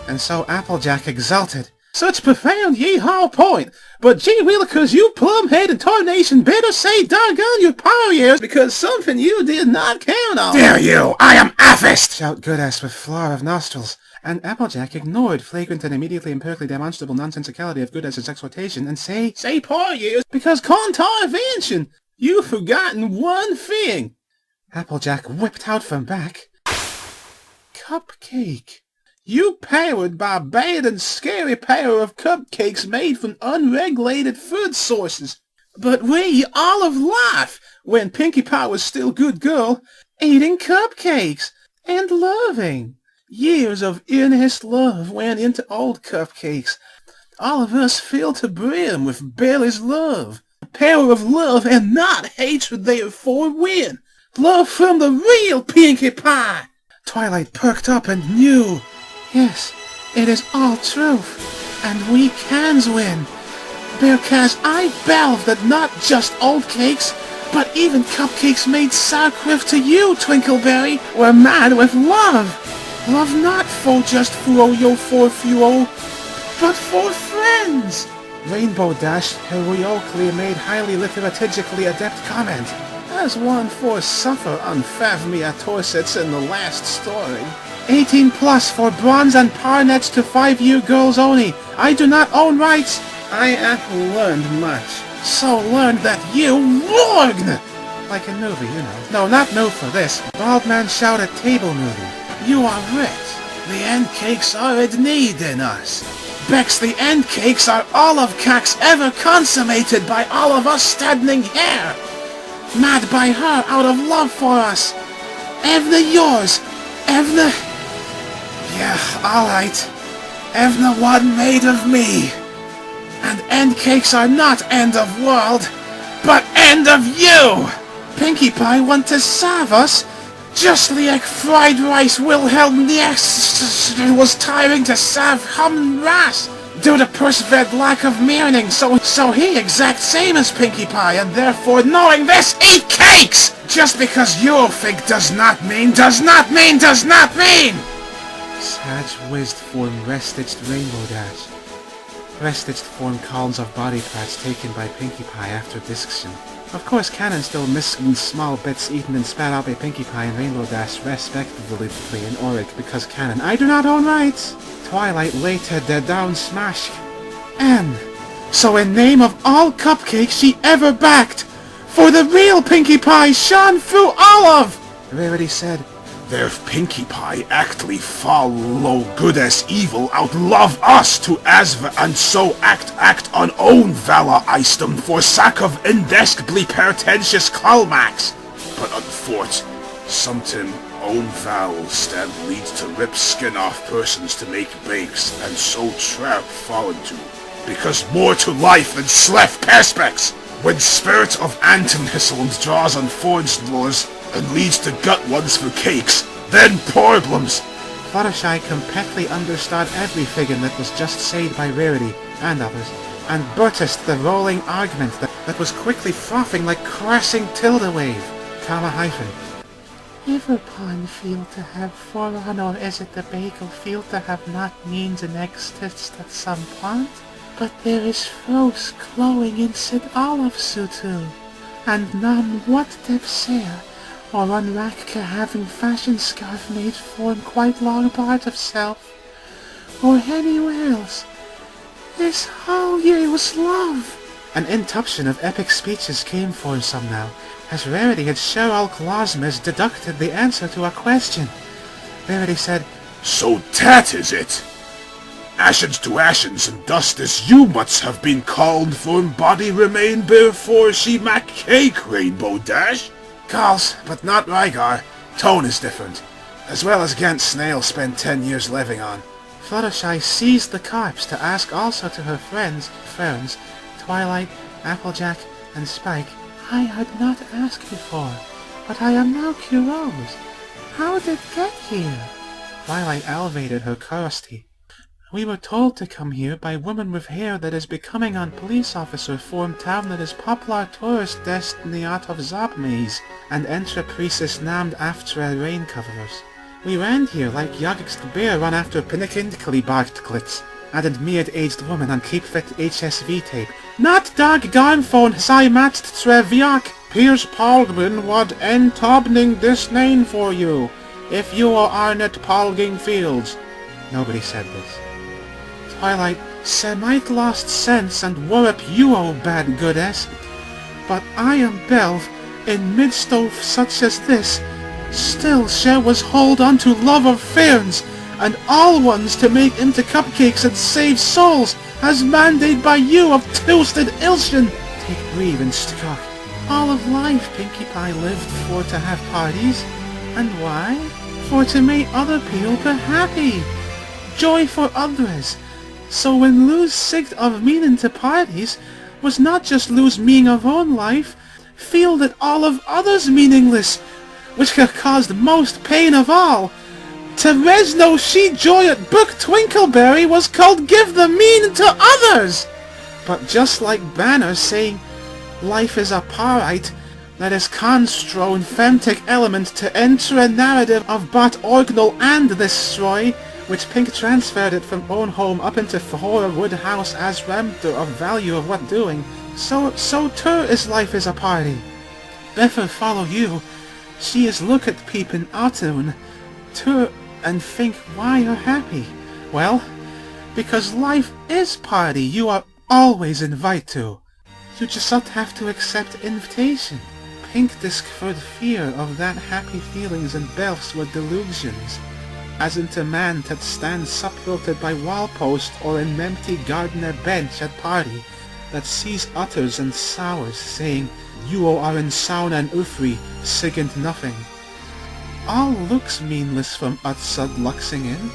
And so Applejack exulted. Such profound yee-haw point, but gee willikers, you plumhead and tarnation better say doggone your power years because something you did not count on. Dare you! I am Aphist! Shout Goodass with floor of nostrils, and Applejack ignored flagrant and immediately empirically demonstrable nonsensicality of Goodass's exhortation and say power years because contravention. You've forgotten one thing. Applejack whipped out from back. Cupcake. You powered by bad and scary power of cupcakes made from unregulated food sources. But we all of life, when Pinkie Pie was still good girl, eating cupcakes and loving. Years of earnest love went into old cupcakes. All of us filled to brim with Billy's love. The power of love and not hatred therefore win. Love from the real Pinkie Pie. Twilight perked up and knew. Yes, it is all truth, and we cans win. Because I belve that not just old cakes, but even cupcakes made sauerkraut to you, Twinkleberry, were mad with love. Love not for just fuo for fuo, but for friends. Rainbow Dash heroically made highly literatigically adept comment, as one for suffer unfathomia torsets in the last story. 18 plus for bronze and parnets to 5-year girls only. I do not own rights. I have learned much. So learned that you wargn! Like a movie, you know. No, not new for this. Bald Man shouted table movie. You are rich. The end cakes are in need in us. Bex, the end cakes are all of cakes ever consummated by all of us standing here. Mad by her out of love for us. Evna yours. Evna... Yeah, alright. Evna one made of me. And end cakes are not end of world, but end of you! Pinkie Pie want to serve us, just like fried rice Wilhelm Nies was tiring to serve hum ras due to persevered lack of meaning, so he exact same as Pinkie Pie, and therefore knowing this, eat cakes! Just because you think does not mean. Sag whizzed form rest-stitched Rainbow Dash. Rest-stitched form columns of body parts taken by Pinkie Pie after dissection. Of course, Cannon still missing small bits eaten and spat out by Pinkie Pie and Rainbow Dash respectively in Auric because Cannon, I do not own rights. Twilight later the down smash. And so in name of all cupcakes she ever backed, for the real Pinkie Pie shone through all of, Rarity said, Their Pinkie Pie actually follow good as evil outlove us to asva and so act on own vala istem for sack of indescibly pretentious Kalmax. But unfort, something own val stand leads to rip skin off persons to make bakes and so trap fall into. Because more to life than slef perspects, when spirit of Anton draws on forged laws and leads to gut ones for cakes, then problems. Fluttershy completely understood everything that was just said by Rarity and others, and burst the rolling argument that was quickly frothing like crashing tilde wave. Comma hyphen. Everyone feel to have foreign, or is it the bagel feel to have not means and exists at some point? But there is froze glowing inside all of Sutu, and none what depsere, or unrack having fashion scarf made form quite long part of self, or anywhere else. This whole year was love. An interruption of epic speeches came for some now, as Rarity had Sherlock Losmes deducted the answer to a question. Rarity said, So that is it! Ashes to ashes and dust as you must have been called from body remain before she mac cake, Rainbow Dash. Calls, but not Rygar. Tone is different, as well as Gant Snail spent 10 years living on. Fluttershy seized the corpse to ask also to her friends, Twilight, Applejack, and Spike. I had not asked before, but I am now curious. How did it get here? Twilight elevated her curiosity. We were told to come here by woman with hair that is becoming on police officer form town that is popular tourist destiny out of Zobmaze, and entreprises named after rain coverers. We ran here like Yagix the bear run after Pinnekindkli barked glitz, added mid-aged woman on keep fit HSV tape. Not doggone phone sai matched Treviak. Piers Palgman would entobning this name for you, if you are Arnett Palging Fields. Nobody said this. Twilight, Semite lost sense and warp you, oh bad goddess. But I am Belv, in midstove such as this, still shall was hold on to love of ferns, and all ones to make into cupcakes and save souls, as mandated by you of toasted Ilshin. Take breathe and struck. All of life Pinkie Pie lived for to have parties. And why? For to make other people be happy. Joy for others. So when lose sight of meaning to parties, was not just lose meaning of own life, feel that all of others meaningless, which could cause the most pain of all. Teresno she joy at Book Twinkleberry was called give the meaning to others! But just like banners saying, life is a parite, that is constru and femtic element to enter a narrative of bot orgnal and destroy, which Pink transferred it from own home up into Fahora Wood House as remter of value of what doing. So too is life is a party. Better follow you. She is look at peepin outun, too, and think why you're happy. Well, because life is party you are always invite to. You just don't have to accept invitation. Pink discovered fear of that happy feelings and bells were delusions, as into man that stands supported by wall post or an empty gardener bench at party, that sees utters and sours, saying, you are in sound and ufri, sigint nothing. All looks meanless from outside luxing in,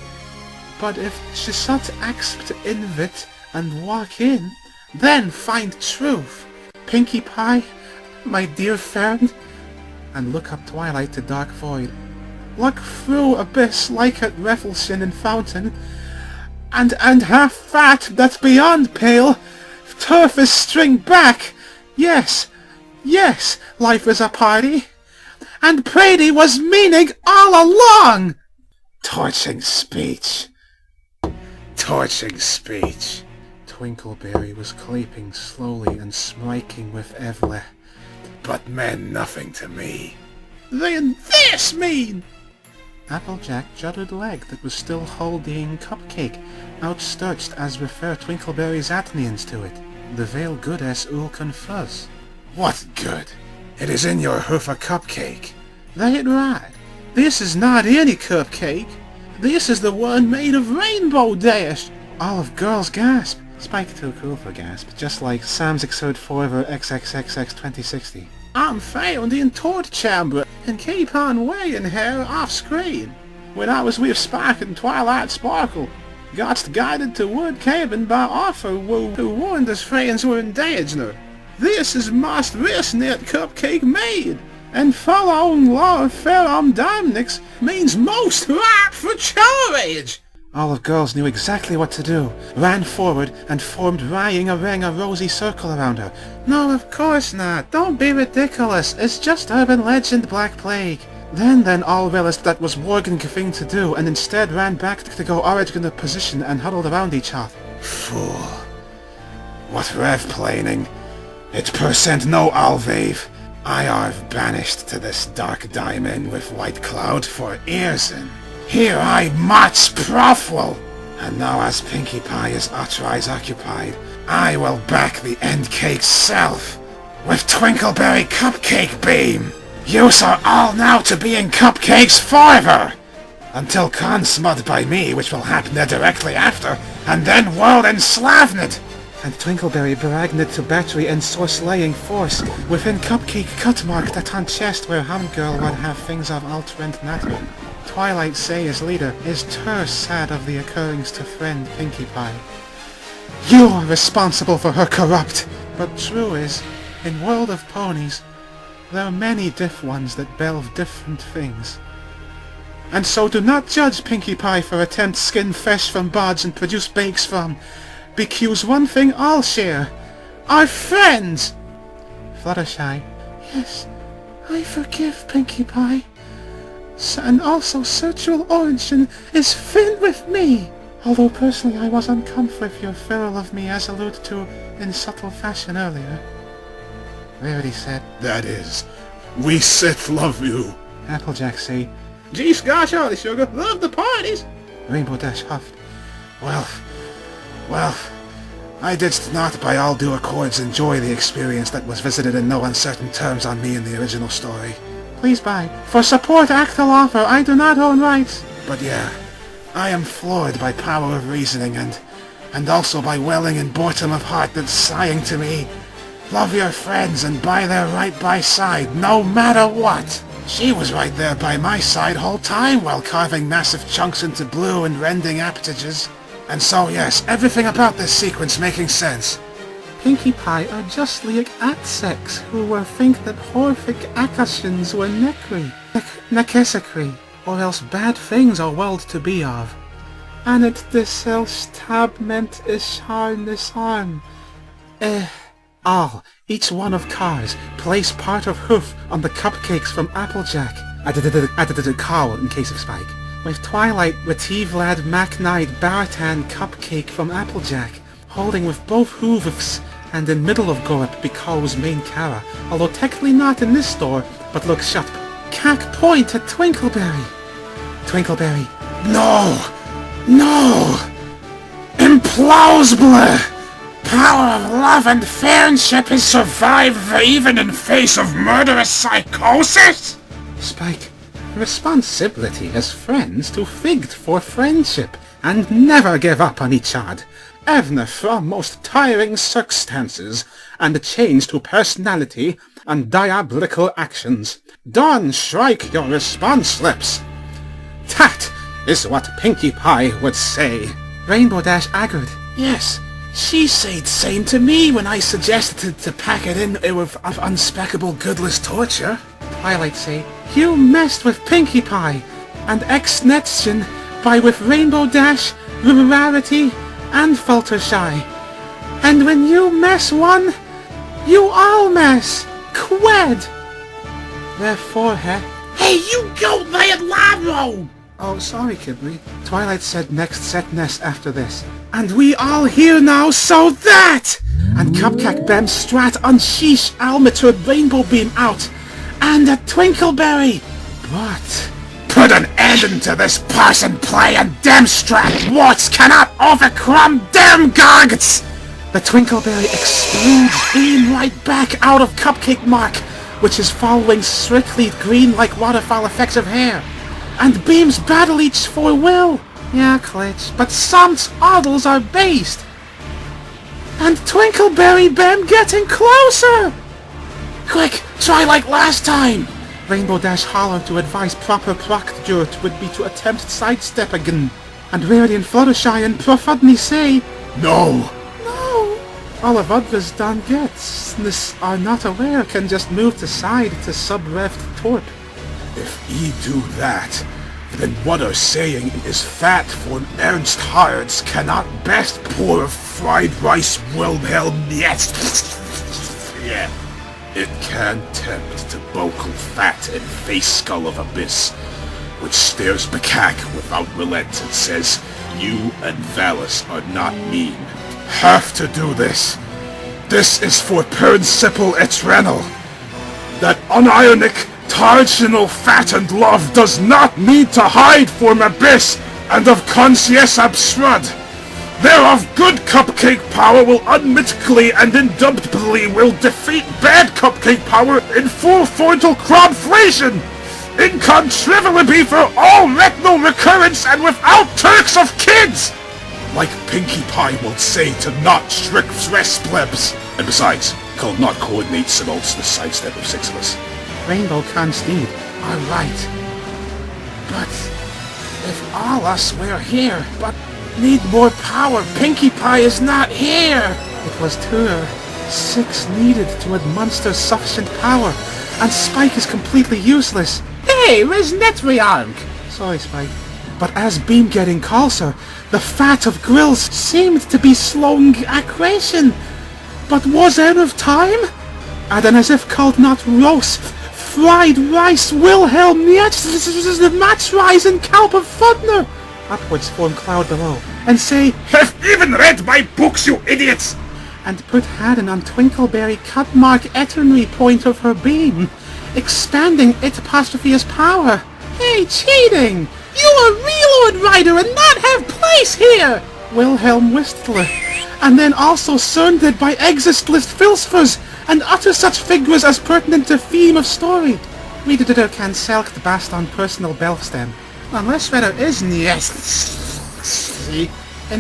but if she sought accept invite and walk in, then find truth. Pinkie Pie, my dear friend, and look up Twilight to dark void. Look through abyss like at Refelshin and Fountain, and half fat that's beyond pale, turf is string back. Yes, life is a party, and Brady was meaning all along. Torching speech. Twinkleberry was clapping slowly and smiking with Evle. But meant nothing to me. Then this mean? Applejack juddered leg that was still holding Cupcake, outstretched as refer Twinkleberry's Athenians to it. The veil good as ul confers. What good? It is in your hoof a cupcake. They it right. This is not any cupcake. This is the one made of Rainbow Dash. All of girls gasp. Spike too cool for gasp, just like Sam's Exode Forever XXXX 2060. I'm found in Tort Chamber and keep on weighing her off screen. When I was with Spike and Twilight Sparkle, got guided to Wood Cabin by Arthur Wu, who warned his friends were in danger. This is most recent cupcake made, and following law of Feromdymnix means most ripe for charge. All of girls knew exactly what to do, ran forward and formed wrying a ring a rosy circle around her. No, of course not. Don't be ridiculous. It's just urban legend, Black Plague. Then all realized that was Worgen thing to do, and instead ran back to go original position and huddled around each other. Fool. What rev planing? It percent no alvave. I are banished to this dark diamond with White Cloud for ears in. Here I march profitable, and now as Pinkie Pie is utterwise occupied, I will back the end cake's self with Twinkleberry Cupcake Beam. Yous are all now to be in cupcakes forever, until consmud by me, which will happen directly after, and then world enslaved. And Twinkleberry bragged to battery and source-laying force within cupcake cut mark that on chest where Humgirl would have things of alterant matter. Twilight Say as leader is terse sad of the occurrings to friend Pinkie Pie. You are responsible for her corrupt, but true is, in World of Ponies, there are many diff ones that belve different things. And so do not judge Pinkie Pie for attempt skin fish from bods and produce bakes from, because one thing I'll share, our friends! Fluttershy, yes, I forgive Pinkie Pie. And also Sexual Origin is thin with me, although personally I was uncomfortable with your feral of me as alluded to in subtle fashion earlier. Rarity said, That is, we Sith love you. Applejack say, Geez, gosh, Harley Sugar, love the parties. Rainbow Dash huffed, Well, I did not by all due accords enjoy the experience that was visited in no uncertain terms on me in the original story. Please buy. For support Actal offer, I do not own rights. But yeah, I am floored by power of reasoning and also by welling in boredom of heart that's sighing to me. Love your friends and by their right by side, no matter what. She was right there by my side whole time while carving massive chunks into blue and rending appendages. And so yes, everything about this sequence making sense. Pinkie Pie are justly at sex who will think that horrific actions were necessary, or else bad things are world to be of. And it disselfstabment is harness. All, each one of cars, place part of hoof on the cupcakes from Applejack. Added a cow in case of Spike. With Twilight, retrieve lad Mac Knight Baratan cupcake from Applejack, holding with both hooves and in middle of Gorp because main cara, although technically not in this store, but look shut. Cack point at Twinkleberry. Twinkleberry. No! Implausible! Power of love and friendship is survive even in face of murderous psychosis? Spike. Responsibility as friends to fight for friendship and never give up on each other. Even from most tiring circumstances and change to personality and diabolical actions. Don't strike your response lips. That is what Pinkie Pie would say. Rainbow Dash agreed. Yes, she said same to me when I suggested to pack it in with unspeakable goodless torture. Twilight say, you messed with Pinkie Pie and ex-nettion by with Rainbow Dash, Rarity, and Fluttershy. And when you mess one, you all mess. Qued. Therefore, Hey, you go there, Lavo! Oh, sorry, Kibbley. Twilight said next setness after this. And we all here now, so that! And Cupcake Bem Strat unsheesh Almatur Rainbow Beam out. And a Twinkleberry. But put an end to this parson play and dem Strat warts cannot overcome dem gogs! The Twinkleberry explodes beam right back out of Cupcake Mark, which is following strictly green like waterfall effects of hair. and beams battle each for will. Yeah, Klitsch, but some oddles are based. And Twinkleberry Bam getting closer! Quick, try like last time! Rainbow Dash holler to advise proper procedure would be to attempt sidestep again. And Rarity and Fluttershy and Profudney say, No! no! All of others don't get, are not aware, can just move to side to sub-revved torp. If ye do that, then what are saying is fat for Ernst Hards cannot best pour fried rice Wilhelm yes. Yeah. It can tempt to vocal fat and face skull of abyss, which stares Bakak without relent and says, you and Valis are not mean. Have to do this. This is for principle eternal. That unionic, targinal fat and love does not need to hide from abyss and of conscience absurd. Thereof good cupcake power will unmitigably and indubitably will defeat bad cupcake power in full frontal crobflation, incontrivably for all retinal recurrence and without Turks of kids! Like Pinkie Pie will say to not strict fresh plebs. And besides, called not coordinates and also the sidestep of six of us. Rainbow Consteed, alright. But if all us were here, but need more power, Pinkie Pie is not here! It was two, 6 needed to administer sufficient power, and Spike is completely useless. Hey, where's Netriarch? Sorry, Spike. But as Beam getting closer, the fat of grills seemed to be slowing accretion. But was out of time? And then as if called not roast, fried rice Wilhelm yet the match rise in Kalp of Fudner. Upwards form cloud below, and say, Have even read my books, you idiots! And put Haddon on Twinkleberry cut mark eternary point of her beam, expanding it apostrophe's power. Hey, cheating! You a real Lord Rider and not have place here! Wilhelm Whistler, and then also surrounded by existless philosophers, and utter such figures as pertinent to theme of story. Reader can select the bast on personal belfstem. Unless there is in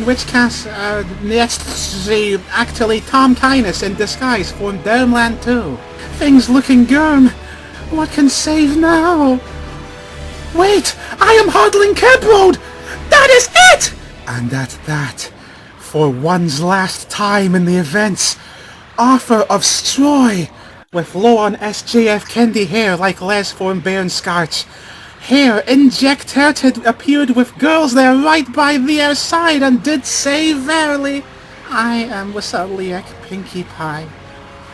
which case, actually Tom Kindness in disguise from Domeland 2. Things looking gurm. What can save now? Wait! I am hodling Camp Road! That is it! And at that, for one's last time in the events, offer of Stroy, with low on SJF candy hair like Les form Baron Scarch. Hair injected appeared with girls there right by their side and did say verily, I am Wasaliak Pinkie Pie.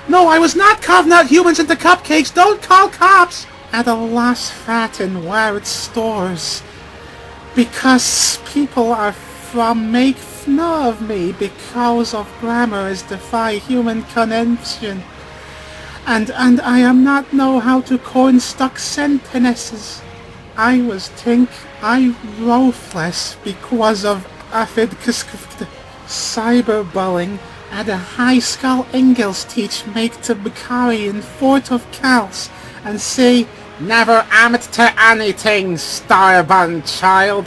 No, I was not carving out humans into cupcakes, don't call cops! At a loss fat in wired stores. Because people are from make fun of me because of grammar is defy human convention. And I am not know how to coin stuck sentences. I was think I ruthless because of aphid cyberbullying and a high skull Engels teach make to Bakari in Fort of Cals and say never amit to anything, starbun child.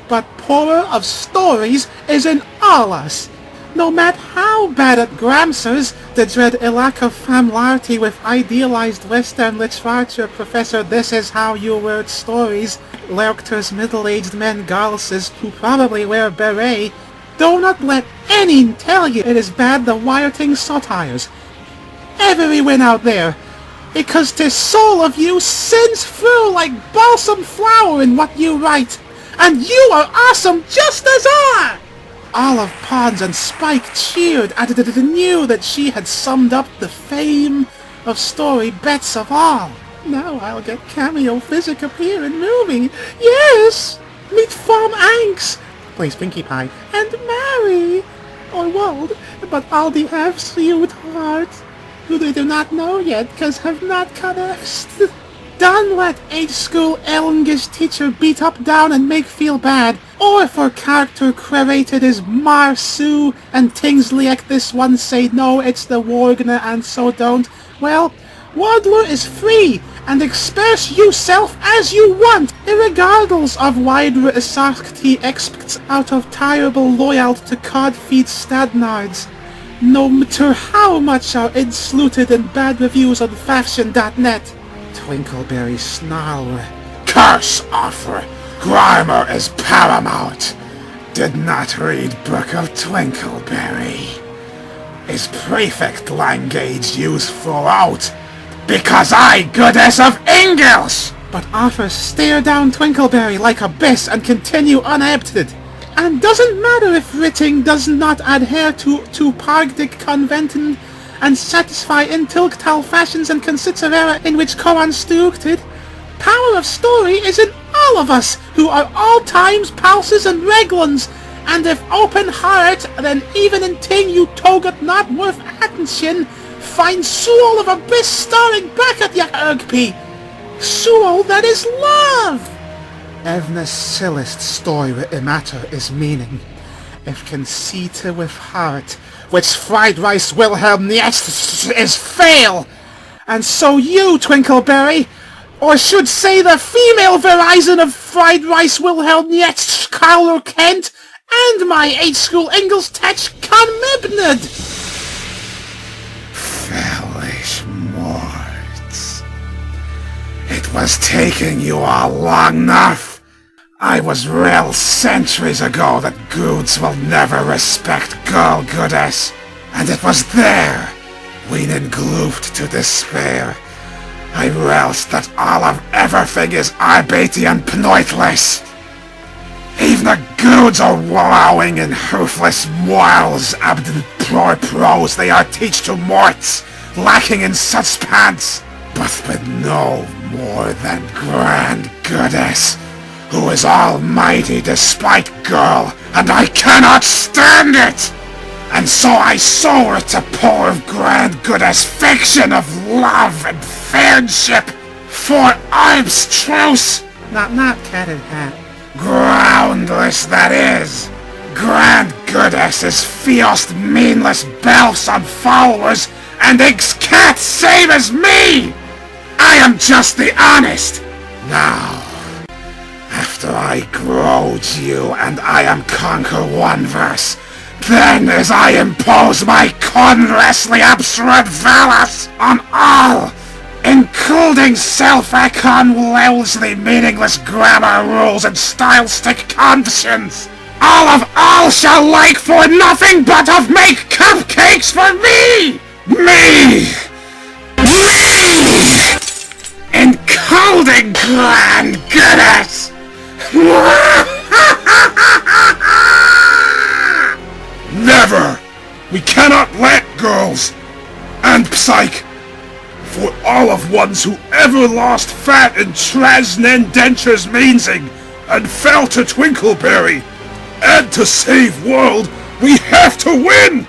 But poorer of stories is in all us. No matter how bad at Gramsers, the dread lack of familiarity with idealized Western literature, Professor This Is How You Word Stories, Lerchter's middle-aged men galses who probably wear beret, do not let any tell you it is bad the wirting satires. Everyone out there, because the soul of you sins through like balsam flower in what you write, and you are awesome just as are! Olive Pons and Spike cheered and knew that she had summed up the fame of story bets of all. Now I'll get cameo physic appear in movie. Yes! Meet Farm Anks, plays Pinkie Pie, and marry, or won't, but Aldi have sweetheart, who they do not know yet, cause have not connected. Don't let age-school English teacher beat up down and make feel bad, or if her character created is Marsu and things like this one say no, it's the Wargna and so don't. Well, Wardler is free, and express yourself as you want, irregardless of wide sakti expects out of terrible loyalty to cod-feed stadnards. No matter how much are insulted in bad reviews on fashion.net. Twinkleberry snarl. Curse offer! Grammar is paramount! Did not read Book of Twinkleberry. Is prefect language used throughout? Because I goddess of English! But Arthur stare down Twinkleberry like a beast and continue uninhibited. And doesn't matter if writing does not adhere to Pargdic convention and satisfy intellectual fashions and considerera in which co-constructed. Power of story is in all of us, who are all times pulses and reglans, and if open heart, then even in thing you toget not worth attention, find soul of abyss staring back at ya Ergp. Soul that is love! Evna Sillist story matter is meaning. If conceit with heart, which fried rice Wilhelm Nietz is fail! And so you, Twinkleberry, or should say the female Verizon of fried rice Wilhelm Nietz, Carlo Kent, and my 8th school English Tech Conmibned! Foolish morts. It was taking you all long enough. I was real centuries ago that goods will never respect girl goddess. And it was there, weaning glooped to despair. I realized that all of everything is arbity and pointless. Even the goods are wallowing in hoofless moils, abdin prose they are teach to morts, lacking in suspense, but with no more than grand goddess, who is almighty despite girl, and I cannot stand it! And so I soar to poor grand goddess fiction of love and friendship, for abstruse, Not catted hat. groundless that is. Grand goddess is fierce, meanless belfs on followers, and eggs cat same as me! I am just the honest! Now, after I growed you and I am conquer one verse, then as I impose my conlessly absurd valors on all, including self-econ-lousely meaningless grammar rules and stylistic conventions, all shall like for nothing but of make cupcakes for me! Me! Including grand goddess! Never! We cannot let girls! And psych! For all of ones who ever lost fat in transcendentures meansing and fell to Twinkleberry, and to save world, we have to win!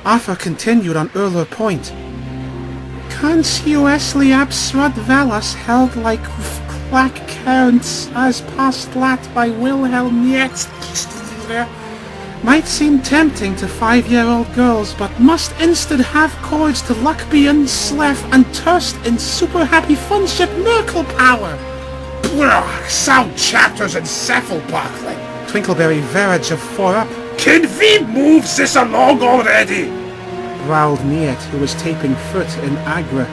Arthur continued on earlier point. Consciously absurd velas held like clack counts as postulat by Wilhelm Nietz might seem tempting to 5-year-old girls, but must instead have courage to luck beyond slav and thirst in super happy funship miracle power. Blah, sound chapters and cephalbuckling. Twinkleberry verge of 4 up, Can we move this along already? growled Niet, who was taping foot in Agra,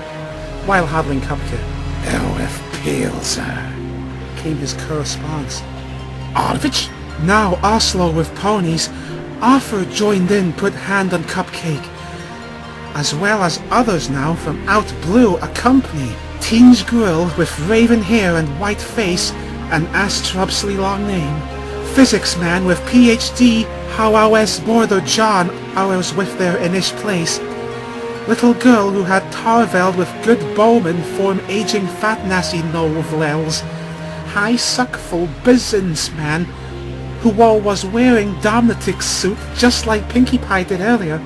while hobbling Cupcake. Oh, if peels Came his corresponse. Arvich? Now Oslo with ponies, Arthur joined in, put hand on Cupcake, as well as others now from out blue accompany. Teenage girl with raven hair and white face, an astrobsly long name. Physics man with PhD, how ours border John, ours with their inish place. Little girl who had tarveld with good bowman form aging fatnassi novels. High suckful businessman who was wearing Dominitic's suit just like Pinkie Pie did earlier,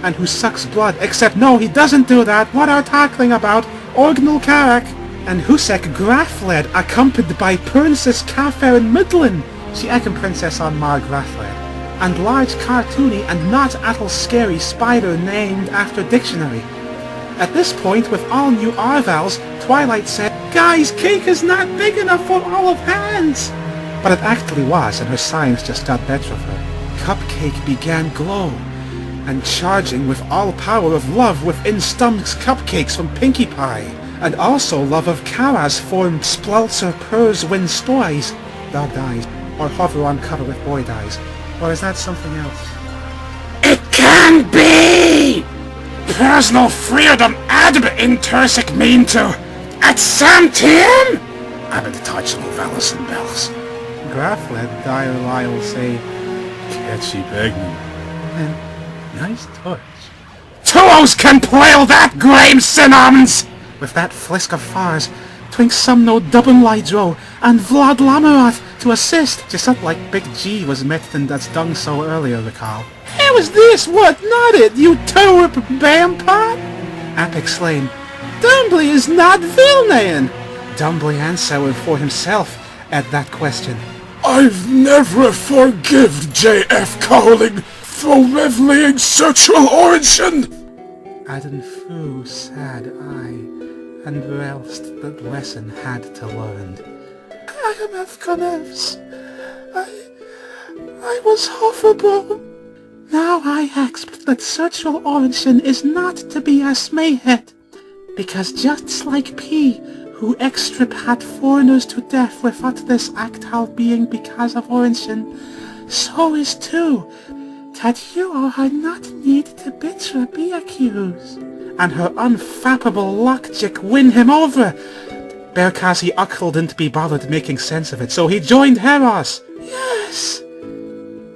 and who sucks blood, except no, he doesn't do that, what are tackling about, Orgnal Carrack, and Husek Grafled, accompanied by Princess Catherine Midland, she econ princess on Mar Grafled, and large cartoony and not at all scary spider named after dictionary. At this point, with all new R vowels, Twilight said, "Guys, cake is not big enough for all of hands." But it actually was, and her science just got better of her. Cupcake began glow, and charging with all power of love within stomach's Cupcakes from Pinkie Pie, and also love of Kara's formed Splelzer Purrs Win Stories. Dog dies, or hover on cover with boy dies. Or is that something else? It can be! Personal freedom ad intersec mean to at some team? I'm in touch with Velas and Bells. Graf let Dire Lyle say, Catchy Peggy. and nice touch. Tuos can plail that grame synonyms! With that flisk of fars, Twink Sumno Dubben Lydro and Vlad Lamaroth to assist, just not like Big G was met and that's done so earlier, recall. How is this what not it, you turip vampire? App exclaimed, Dumbly is not Vilnain! Dumbly answered for himself at that question. I've never forgive J.F. Cowling for reveling sexual origin! Aden threw sad eye, and realized that lesson had to learn. I am Afghanes. I was horrible. Now I accept that sexual origin is not to be estimated, because just like P, who extirpate foreigners to death without this act of being because of origin, so is too that you are not need to bitter be accused. And her unfappable logic win him over. Berkazi Uckle didn't be bothered making sense of it, so he joined Heros. Yes.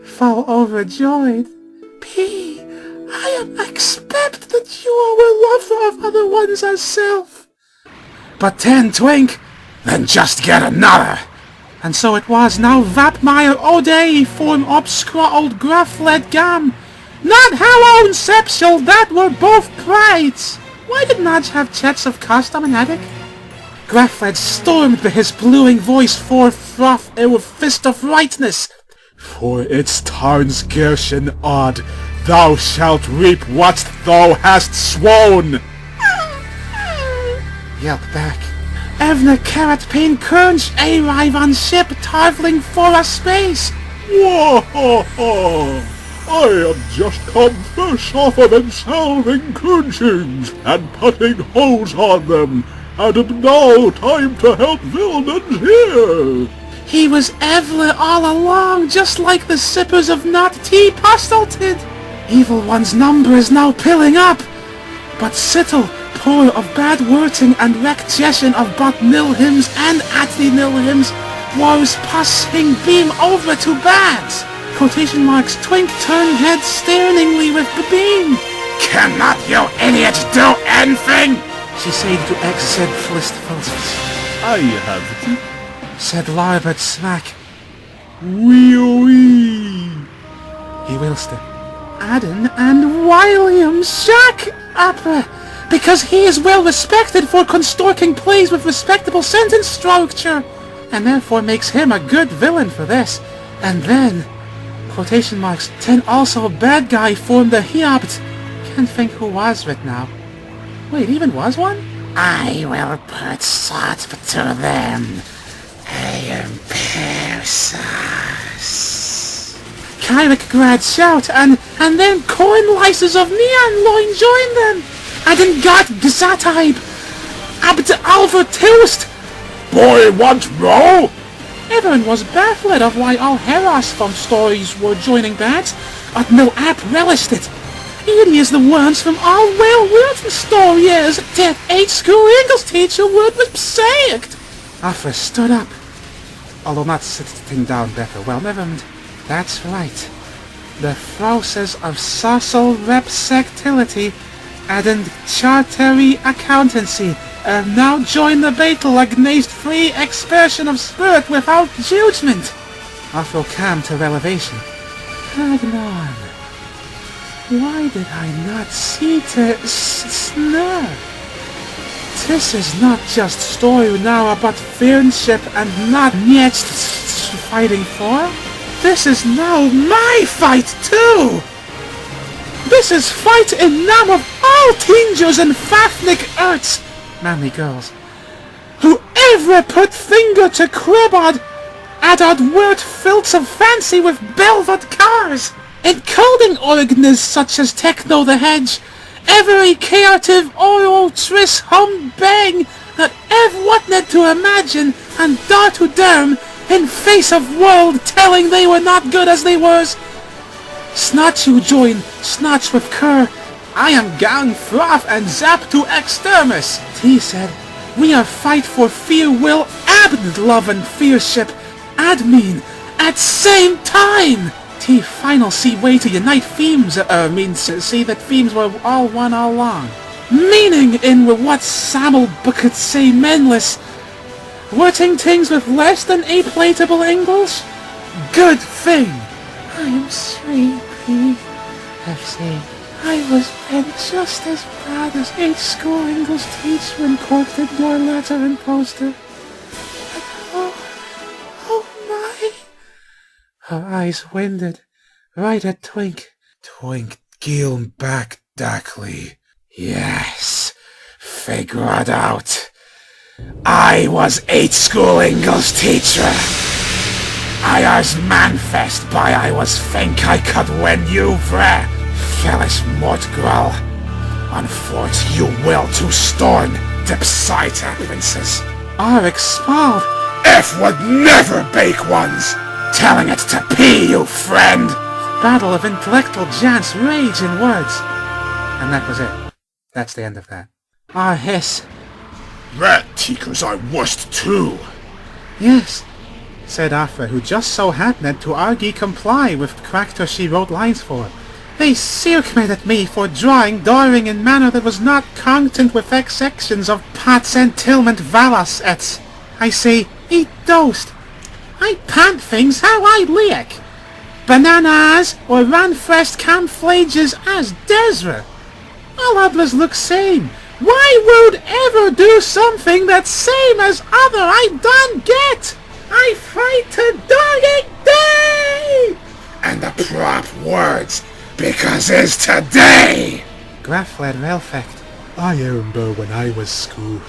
Fall overjoyed. P, I am expect that you are a lover of other ones as self. But then, Twink, Then just get another! and so it was now Vapmeyer O'Day form obscure old Graf-led gam. Not how own septual that were both prides. Why did Nodge have checks of custom and attic? Graf-led stormed with his bluing voice forth froth with fist of rightness. For its tarns Gershon odd, thou shalt reap what thou hast sworn! Yelp back. Evna Carrot Pain Kernch arrive on ship tarveling for a space. Whoa! I am just come fresh off of solving crunchings and putting holes on them, and am now time to help villains here. He was Evla all along, just like the sippers of not tea postulated. Evil one's number is now pilling up, but Sittle, poor of bad wording and recgestion of both nil hymns and anti-nil hymns, was passing beam over to bad. Quotation marks, Twink turned head staringly with the beam. Cannot you idiots do anything? She said to X said Flist Fulsus. I have it. Said Larbert Smack. Wee-wee. He whilst it. Aden and William Shack Upper, because he is well respected for constorting plays with respectable sentence structure, and therefore makes him a good villain for this. And then, quotation marks, then also a bad guy formed the Hiobt. Can't think who was it now. Wait, even was one? I will put salt to them. I am Perseus. Kyrick grad shout, and then coin lices of neon loin join them. And then got Gzataib. Abd Alver Tilst. Boy, want row? Everyone was baffled of why all Heros from stories were joining bands, but no app relished it. It is the ones from all well-written stories that 8th school English teacher would have said. Afra stood up, although not sitting down better. Well, never mind. That's right. The process of social repsectility and chartery accountancy have now joined the battle against free expression of spirit without judgment. Afro came to revelation. Adnan, why did I not see to snur? This is not just story now about friendship and not yet fighting for. This is now my fight too! This is fight in name of all tingers and Fafnik Earths! Manly girls. ever put finger to cribod at odd word filts of fancy with belvet cars, including organs such as Techno the Hedge, every creative oral tris hum bang that ever wanted to imagine and dare to derm in face of world telling they were not good as they was. Snatch you join, snatch with cur, I am gang froth and zap to extermis, he said. We are fight for fear will abd love and fearship, admin, at same time. T final see way to unite themes, means see that themes were all one all along. Meaning in what Samuel could say menless, wording things with less than a-platable English? Good thing. I am sleepy, FC. I was then just as bad as a school English teacher incorporated your letter and poster. And oh my. Her eyes winded, right at Twink. Twink gilm back darkly. Yes, figure it out. I was 8 school English teacher. I was manfest by I was think I could win you vre. Fellas mort grull. Unfort you will to storn, dipsita princes. Are expelled. F would never bake ones. Telling it to pee, you friend. Battle of intellectual giants rage in words. And that was it. That's the end of that. Ah, hiss. Rat teakers are worst too. Yes, said Afra, who just so happened to argy comply with the character she wrote lines for. They circumvented me for drawing daring in manner that was not content with X sections of Pats and Tillment Valas ets. I say, eat toast. I pant things how I lick. Bananas or run-fresh camouflages as Desra. All others look same. Why would ever do something that's same as other I done get? I fight to dog day! And the prop words, because is today! Graf led Relfect. I remember when I was school,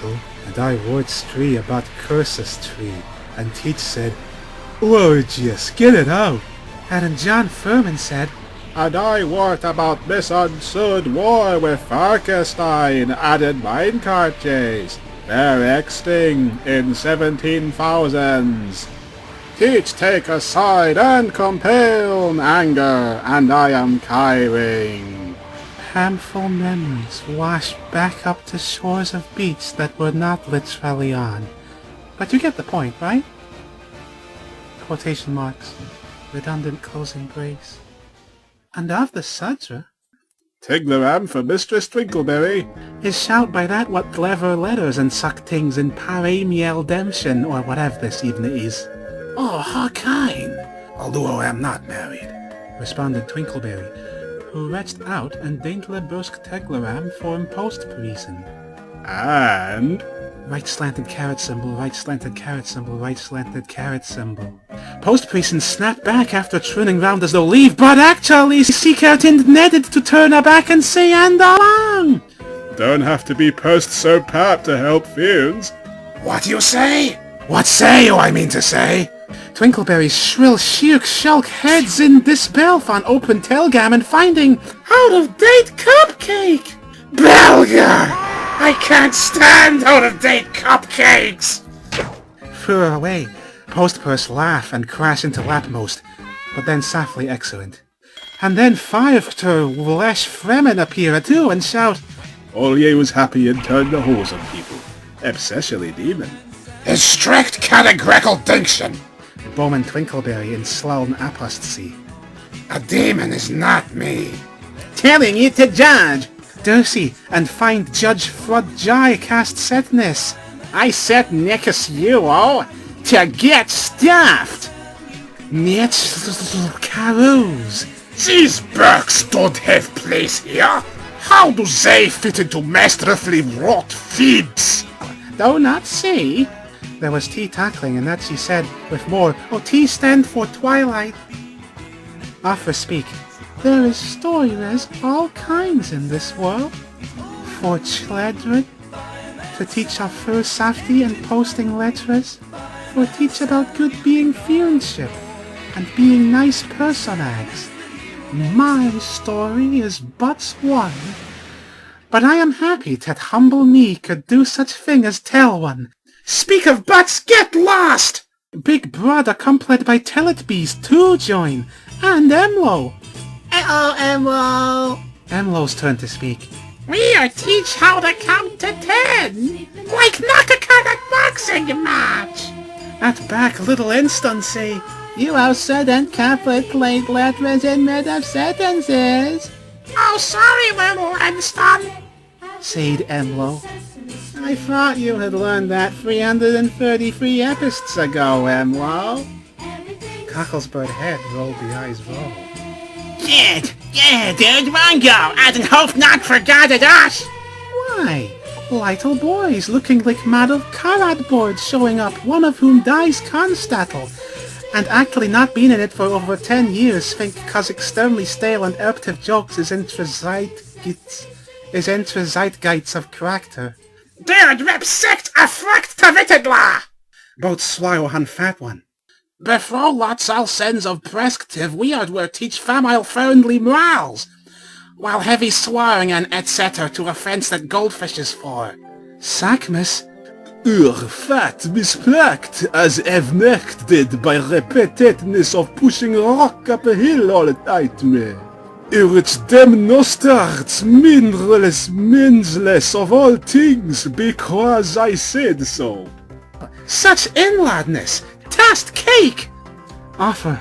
and I words tree about curses tree, and teach said, Orgius, get it out! And John Furman said, And I wort about this unsood war with Farkestein added minecart chase. They're exting in 17,000s. Teach take a side and compel anger, and I am kiring. Handful memories washed back up to shores of beach that were not literally on. But you get the point, right? Quotation marks. Redundant closing brace. And of the Sudra, Tigleram for Mistress Twinkleberry. is shout by that what clever letters and suck things in paramiel demption, or whatever this even is. Oh, how kind. Although I am not married, responded Twinkleberry, who reached out and daintily brusque Tegleram for impost reason. And... Right slanted carrot symbol, right slanted carrot symbol, right slanted carrot symbol. Post-Priest snapped back after turning round as though leave, but actually Seekert intended to turn her back and say and along. Don't have to be post so pap to help fiends. What you say? What say you, I mean to say? Twinkleberry's shrill shirk shulk heads in disbelf on open telgam and finding out-of-date cupcake. Belger! I can't stand out-of-date cupcakes! Threw her away. Postpurse laugh and crash into lapmost, but then softly excellent. And then Firefter Lesh Fremen appear too and shout, All ye was happy and turned the hose on people, especially demon. His strict categorical diction. Bowman Twinkleberry in Sloan apostasy. A demon is not me. Telling you to judge. Dursey and find Judge Flood Jai cast setness. I set Neckus you all to get stuffed. Net carouse. These Burks don't have place here. How do they fit into masterfully wrought feeds? Do not see. There was T tackling, and that she said with more, T stand for Twilight. After speak. There is storyless all kinds in this world. For children, to teach our first safety and posting letters, or teach about good being friendship and being nice personags. My story is but one, but I am happy that humble me could do such thing as tell one. Speak of butts, get lost! Big brother complete by Teletbees too join, and Emlo. Hello, Emlo. Emlo's turn to speak. We are teach how to count to 10, like knock-a-cut boxing match. At back little instancy. You have certain complete letters in mid of sentences. Oh, sorry, little Winston, said Emlo. I thought you had learned that 333 episodes ago, Emlo. Cocklesbird head rolled the eyes roll. Yeah, dude, Rongo, I hope not forgotten us. Why? Little boys looking like model cardboard showing up, one of whom dies Constattle, and actually not been in it for over 10 years, think cause extremely stale and eruptive jokes is intra zeitgeist of character. Dude, respect a fract to Wittedla! Both swallow han fat one. Before lots all sins of prescriptive weird were teach family-friendly morals, while heavy swearing and etc. to offense that goldfish is for. Sackmas, fat misplacked as Evnecht did by repetitiveness of pushing rock up a hill all the time. It's dem nostarts minsless of all things because I said so. Such inladness! Tast cake! Offer,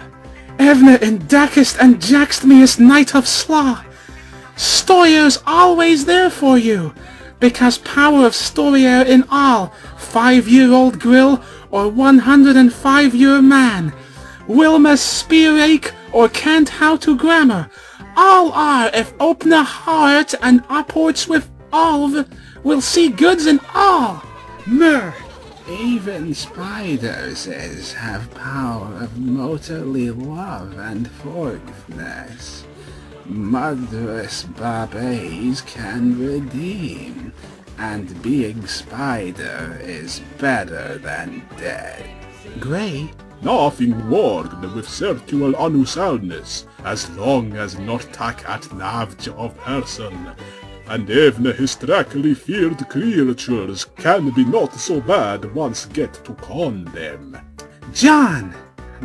Evne in darkest and jackstmiest night of slaw. Stoyer's always there for you, because power of Stoyer in all, 5-year-old grill or 105-year man, Wilma's spearake or can't how to grammar, all are if open a heart and upwards with all, will see goods in all. Mer. Even spiders have power of motorly love and forgiveness. Murderous babes can redeem, and being spider is better than dead. Grey? Nothing worked with circular unusualness, as long as not tack at navj of person. And even historically feared creatures can be not so bad once get to con them. John!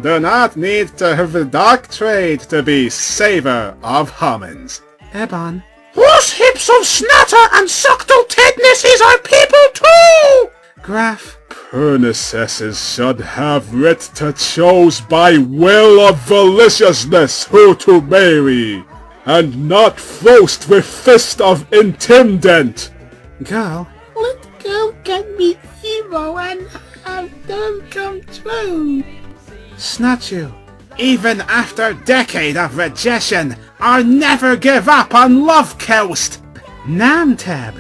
Do not need to have the dark trade to be saver of homins. Ebon. Whose hips of snatter and subtle tednesses are people too! Graph. Pernicesses should have writ to chose by will of maliciousness who to marry, and not frost with fist of intimidant. Girl. Let girl can be evil and have them come true. Snatch you. Even after decade of rejection, I'll never give up on Love Coast. Namtab.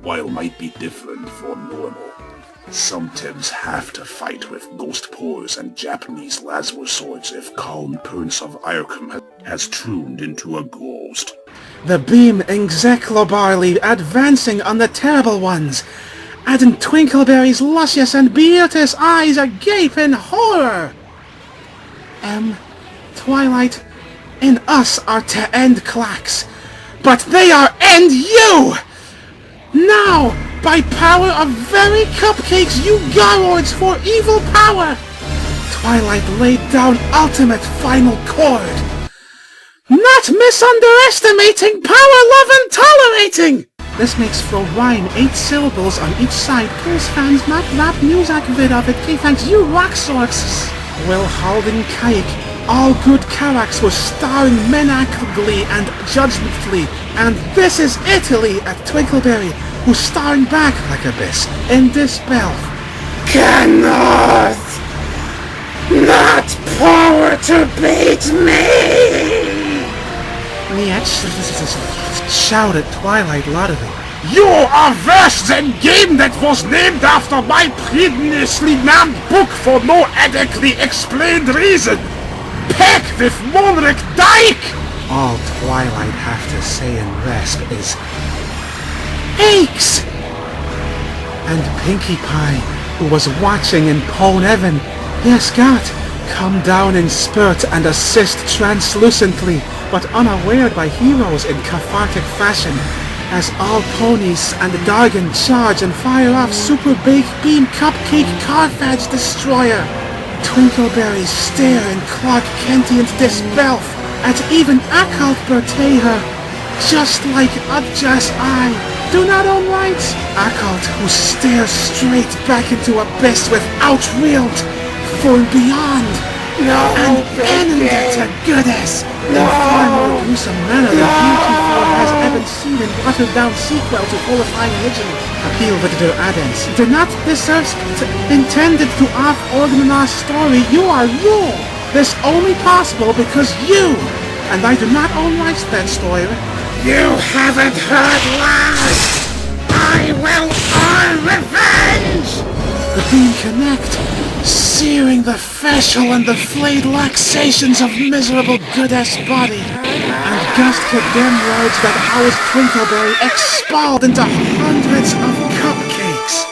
While might be different for normal, sometimes have to fight with ghost pores and Japanese laser swords if calm Prince of Irkham has tuned into a ghost. The beam execrably advancing on the terrible ones, adding Twinkleberry's luscious and beauteous eyes agape in horror. Twilight, in us are to end clacks, but they are end you! Now, by power of very Cupcakes, you garroids for evil power! Twilight laid down ultimate final chord. Not misunderestimating power, love, and tolerating! This makes for rhyme 8 syllables on each side, plus fans not rap music vid of it, thanks you rock sorts. Will Halden Kaik, all good characters were starring menacingly and judgmentally, and this is Italy at Twinkleberry, who's starring back like Abyss in this spell. Cannot! Not power to beat me! Shouted Twilight loudly. You are worse than game that was named after my previously named book for no adequately explained reason. Peck with Monric Dyke! All Twilight have to say in rasp is aches! and Pinkie Pie, who was watching in Pone Evan, yes, got, come down in spurt and assist translucently, but unaware by heroes in cathartic fashion, as all ponies and Dargan charge and fire off Super Bake Beam Cupcake Carfage Destroyer. Twinkleberries stare in Clark Kentian disbelf at even Occult betray her, just like Udja's eye. Do not own rights. Occult, who stares straight back into abyss without reeled, for beyond. No, and enemy to goodness. In far more gruesome manner than heretofore has ever seen in watered-down sequel to horrifying legend. Appeal with their addends. Do not deserve intended to off-organize story. You are rule. This only possible because you, and I do not own rights to that story. You haven't heard last! I will earn revenge! The beam connect, searing the facial and the flayed laxations of miserable goodess body, and gust condemned words that ours Twinkleberry expelled into hundreds of cupcakes.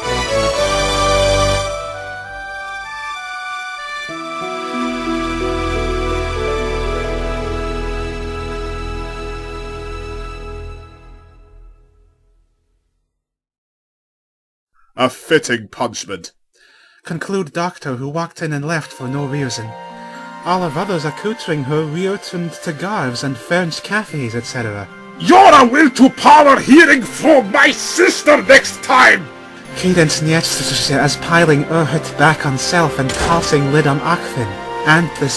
A fitting punishment. Conclude doctor, who walked in and left for no reason. All of others accoutring her returned to garbs and furnished cafes, etc. You're a will to power hearing from my sister next time! Cadence Nietzsche as piling Urhut back on self and tossing lid on Akvin. And the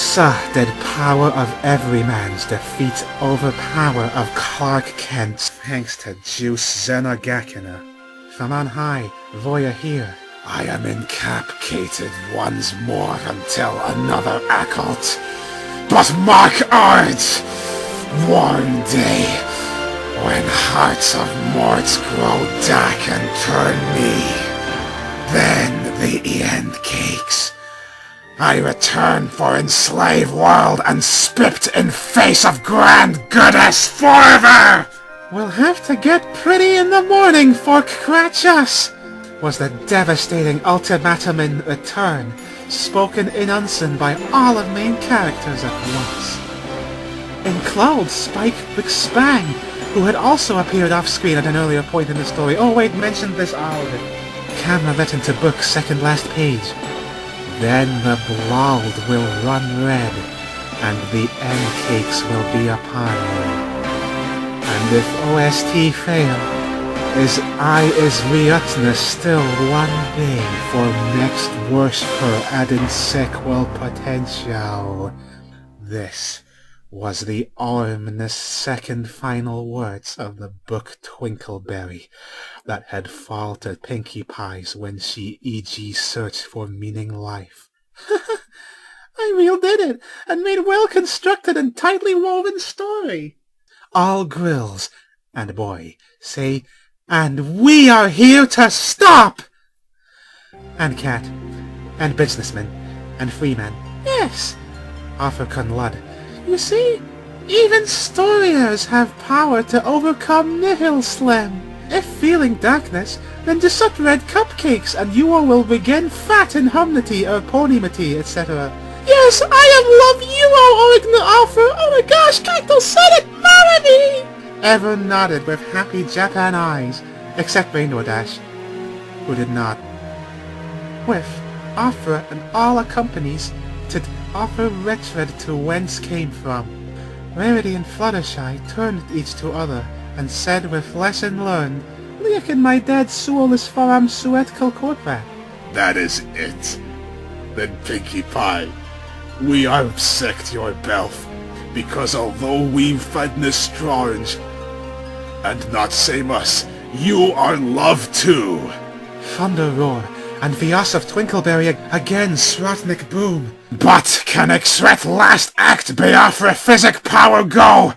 dead power of every man's defeat over power of Clark Kent's, thanks to Juice Xenogakina. From on high, Voya here. I am incapacitated once more until another occult. But mark odds! One day, when hearts of morts grow dark and turn me, then the end cakes. I return for enslaved world and spipped in face of grand goddess forever! We'll have to get pretty in the morning, Fork Cratchus! Was the devastating ultimatum in return, spoken in unison by all of main characters at once. Include Spike McSpang, who had also appeared off-screen at an earlier point in the story. Oh wait, mentioned this already. Camera let into book, second last page. Then the blood will run red, and the end cakes will be upon you. And if OST fail, is Riotna still one day for next worshipper adding sequel potential? This was the ominous second final words of the book Twinkleberry that had faltered Pinkie Pie's when she searched for meaning life. I real did it, and made well-constructed and tightly woven story. All grills, and boy, say, and we are here to stop! And cat, and businessman, and freeman, yes, African lud. You see, even storiers have power to overcome nihil slam. If feeling darkness, then just suck red cupcakes, and you all will begin fat in humnity or ponymity, etc. Yes, I am love you all Origna offer. Oh my gosh, Kaito said it, marry me! Ever nodded with happy Japan eyes, except Rainbow Dash, who did not. With offer and all accompanies to offer retred to whence came from. Rarity and Fluttershy turned each to other, and said with lesson learned, Liak and my dad soul is faram suet kalkorpat. That is it. Then Pinkie Pie, we are upset your belf, because although we've fedness strange, and not same us, you are loved too. Thunder roar, and Vias of Twinkleberry again Srotnik boom. But can Xret last act be offer physic power go?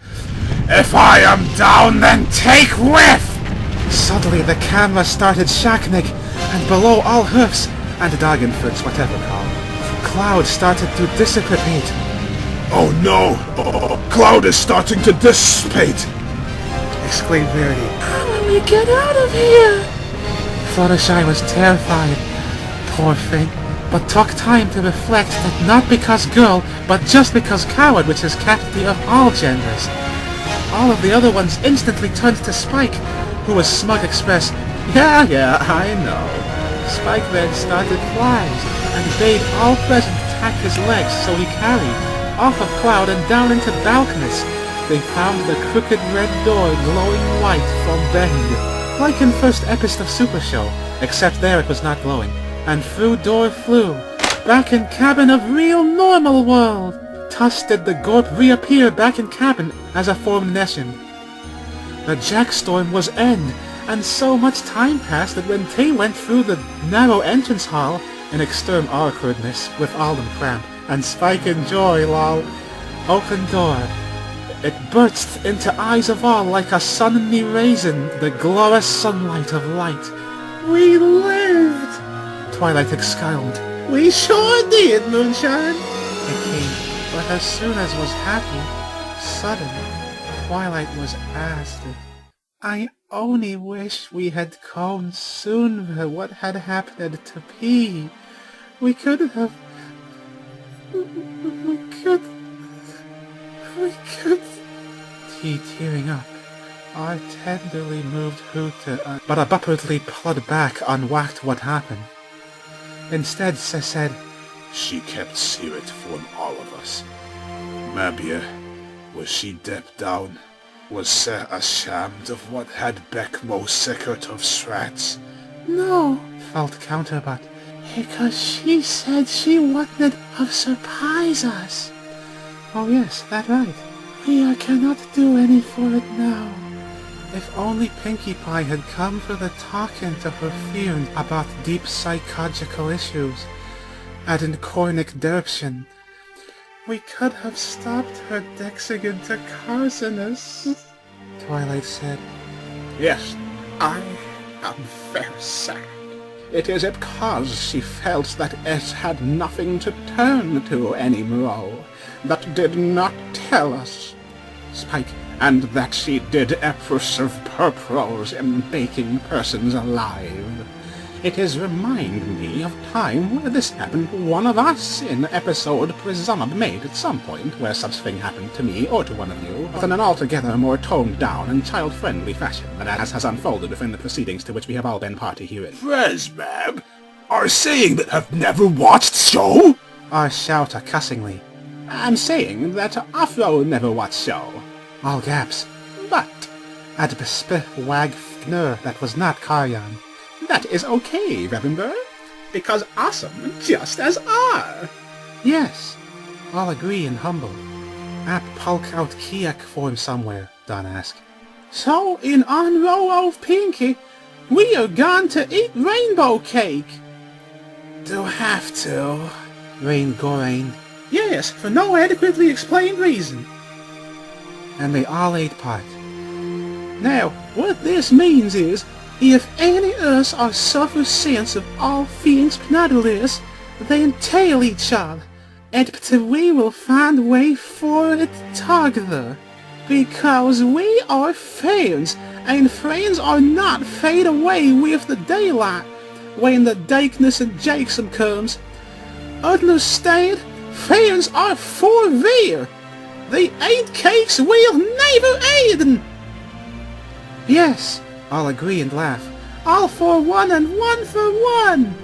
If I am down, then take whiff! Suddenly the camera started shacknig, and below all hoofs, and Dagenfoots, whatever call, cloud started to dissipate. Oh no! Cloud is starting to dissipate! Exclaimed Verity. How will we get out of here? Fluttershy was terrified, poor thing, but took time to reflect that not because girl, but just because coward, which is captain of all genders. All of the other ones instantly turned to Spike, who was smug express, yeah, I know. Spike then started flies, and bade all present tack his legs so he carried, off of Cloud and down into Balconies. They found the crooked red door glowing white from Bend, like in first episode of Super Show, except there it was not glowing, and through door flew, back in cabin of real normal world. Thus did the Gorp reappear back in cabin as a formed nation. The Jackstorm was end, and so much time passed that when they went through the narrow entrance hall, in extreme awkwardness with all them cramp, and Spike and Joy, lol, open door. It burst into eyes of all like a sunny raisin, the glorious sunlight of light. We lived! Twilight exclaimed. We sure did, Moonshine! It came, but as soon as was happy, sudden, Twilight was asked, I only wish we had known sooner what had happened to P. We could have... We could... T tearing up, I tenderly moved who to... but abruptly pulled back unwhacked what happened. Instead, she said, She kept secret from all of us. Maybe, was she deep down? Was she ashamed of what had Beckmo secret of Srats? No, felt Counterbutt, because she said she wanted to surprise us. Oh yes, that right. We cannot do any for it now. If only Pinkie Pie had come for the talking to her friend about deep psychological issues, and Cornic Derption, we could have stopped her dexing into Carcinus. Twilight said, Yes, I am very sad. It is because she felt that it had nothing to turn to anymore, that did not tell us, Spike, and that she did efforts of purpose in making persons alive. It is remind me of time where this happened to one of us in episode presumably made at some point where such thing happened to me or to one of you, but in an altogether more toned down and child-friendly fashion than as has unfolded within the proceedings to which we have all been party herein. Fresmab, are saying that have never watched show? I shout cussingly. I'm saying that Afro never watched show. All gaps. But At bespif wag fnur that was not Karyan. that is okay, Revenberg, because awesome just as are. Yes, all agree and humble. App pulk out Kiak form somewhere, Don asked. So, in honor of Pinkie, we are going to eat rainbow cake. Do have to, Rain Gorain. Yes, for no adequately explained reason. And they all ate part. Now, what this means is, if any of us are suffer sense of all things penalties, they entail each other, and we will find way for it together. Because we are friends, and friends are not fade away with the daylight when the darkness and Jackson comes. Understand? Friends are for real. The 8 cakes will never end. Yes, all agree and laugh. All for one and one for one.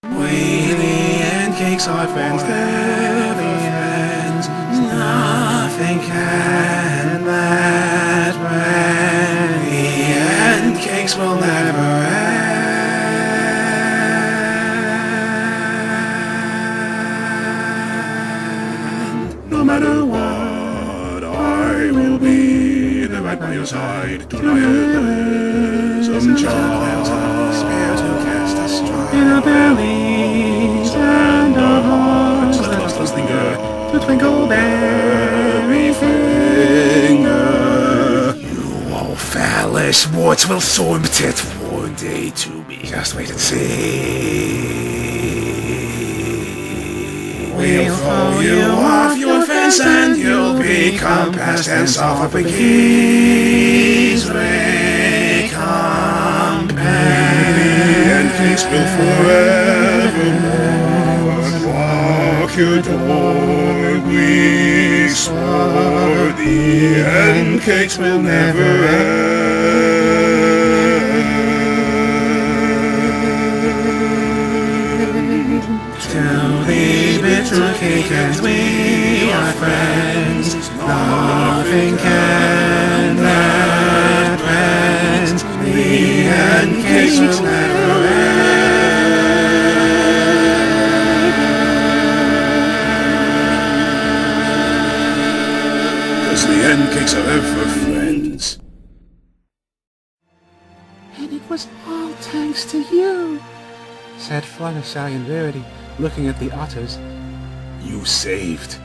We the end cakes are friends, they're the ends. Nothing can that way. The end cakes will never end. No matter what, I will be there right by your side. To my some child, Spare to cast a strike In our bellies and our hearts, let us linger. to twinkle berry finger. You all foolish morts will swim it one day to me. Just wait and see. We'll throw you off your fence and you'll become past tense off of Pinkies. Recompense. and cakes will forevermore walk your door. We swore the end cakes will never end. Till the bitter cake and we are friends, nothing can that end. The end cakes will never end. 'Cause the end cakes are ever friends. And it was all thanks to you, said Fluttershy and Rarity, looking at the otters. You saved.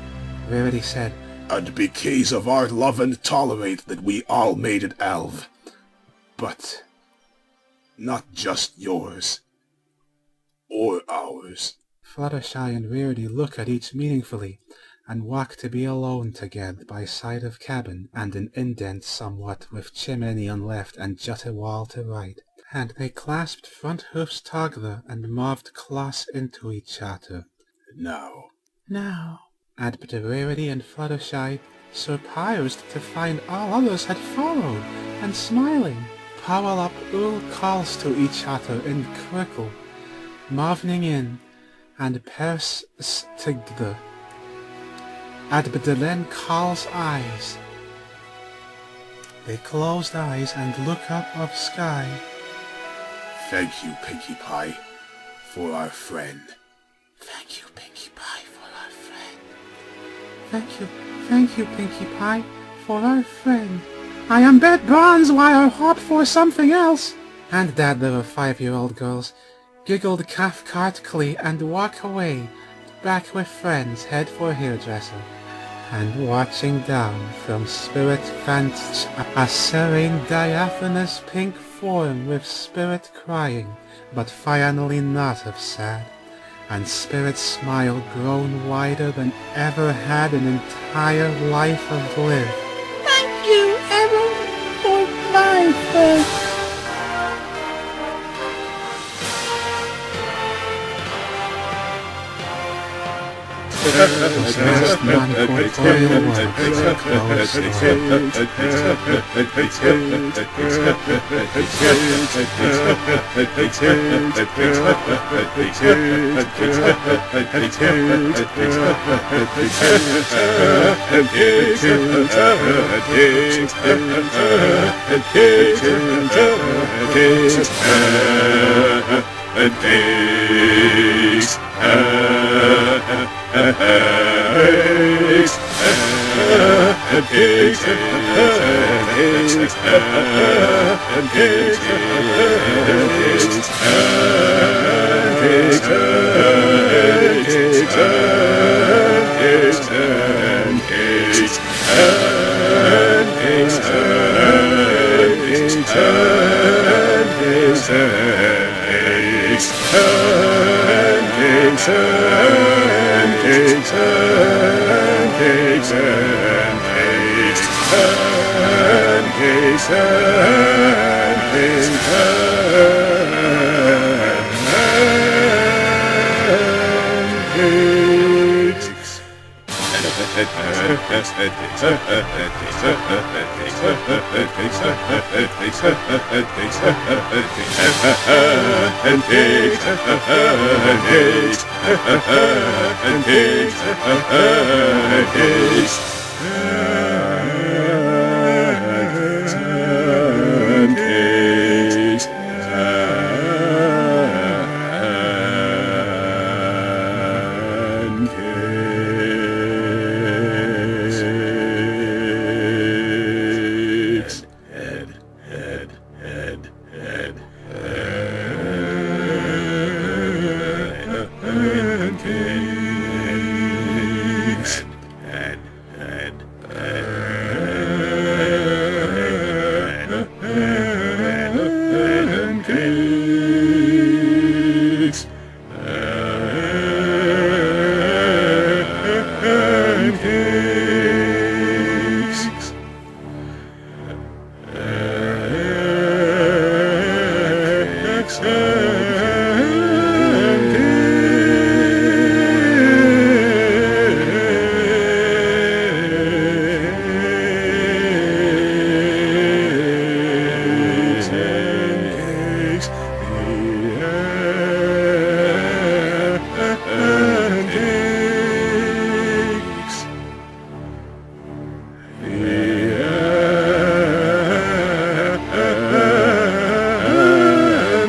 Rarity said, And because of our love and tolerate that we all made it, Elv. But not just yours. Or ours. Fluttershy and Rarity look at each meaningfully, and walk to be alone together by side of cabin and an indent somewhat with chimney on left and jutted wall to right. And they clasped front hoofs together and moved close into each other. Now. And Rarity and Fluttershy, surprised to find all others had followed, and smiling, Powell up all calls to each other in crickle, moving in, and pers together. And Bedelen calls eyes. They closed eyes and look up of sky. Thank you, Pinkie Pie, for our friend. Thank you, Pinkie Pie, for our friend. Thank you, Pinkie Pie, for our friend. I am bet bronze while I hope for something else. And that little 5-year-old girls giggled cathcartly and walk away, back with friends, head for hairdresser. And watching down from Spirit Fanch a serene diaphanous pink form with Spirit crying, but finally not of sad, and Spirit's smile grown wider than ever had an entire life of live. thank you ever for my friend. Vast non-corporeal worlds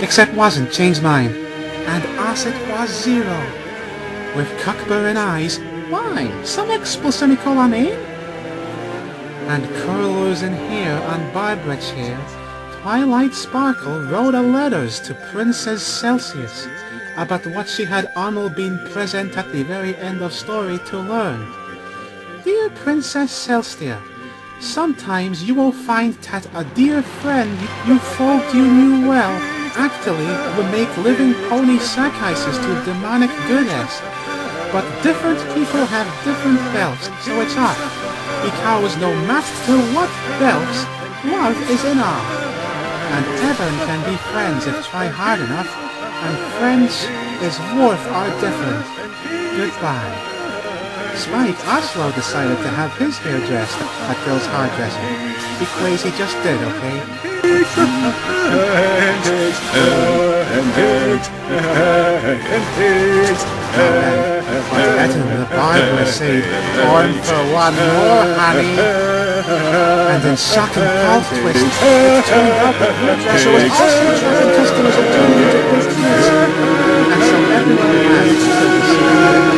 Except wasn't, change mine. And as it was zero. With cockburn eyes, why, some expel semicolon eh? And curlers in hair and Barbara chair, Twilight Sparkle wrote a letters to Princess Celsius about what she had only been present at the very end of story to learn. Dear Princess Celestia, sometimes you will find that a dear friend you thought you knew well actually will make living pony sacrifices to demonic goddess. But different people have different belts, so it's odd. Because no matter what belts, love is in all. And everyone can be friends if try hard enough, and friends is worth are different. Goodbye. Spike Oslo decided to have his hair dressed at Bill's hairdresser. Because he just did, okay? But the Bible said, born for one more, honey. And in shocking plot twist, it turned out that hairdresser was also attracting customers and turning into business. And so everyone had to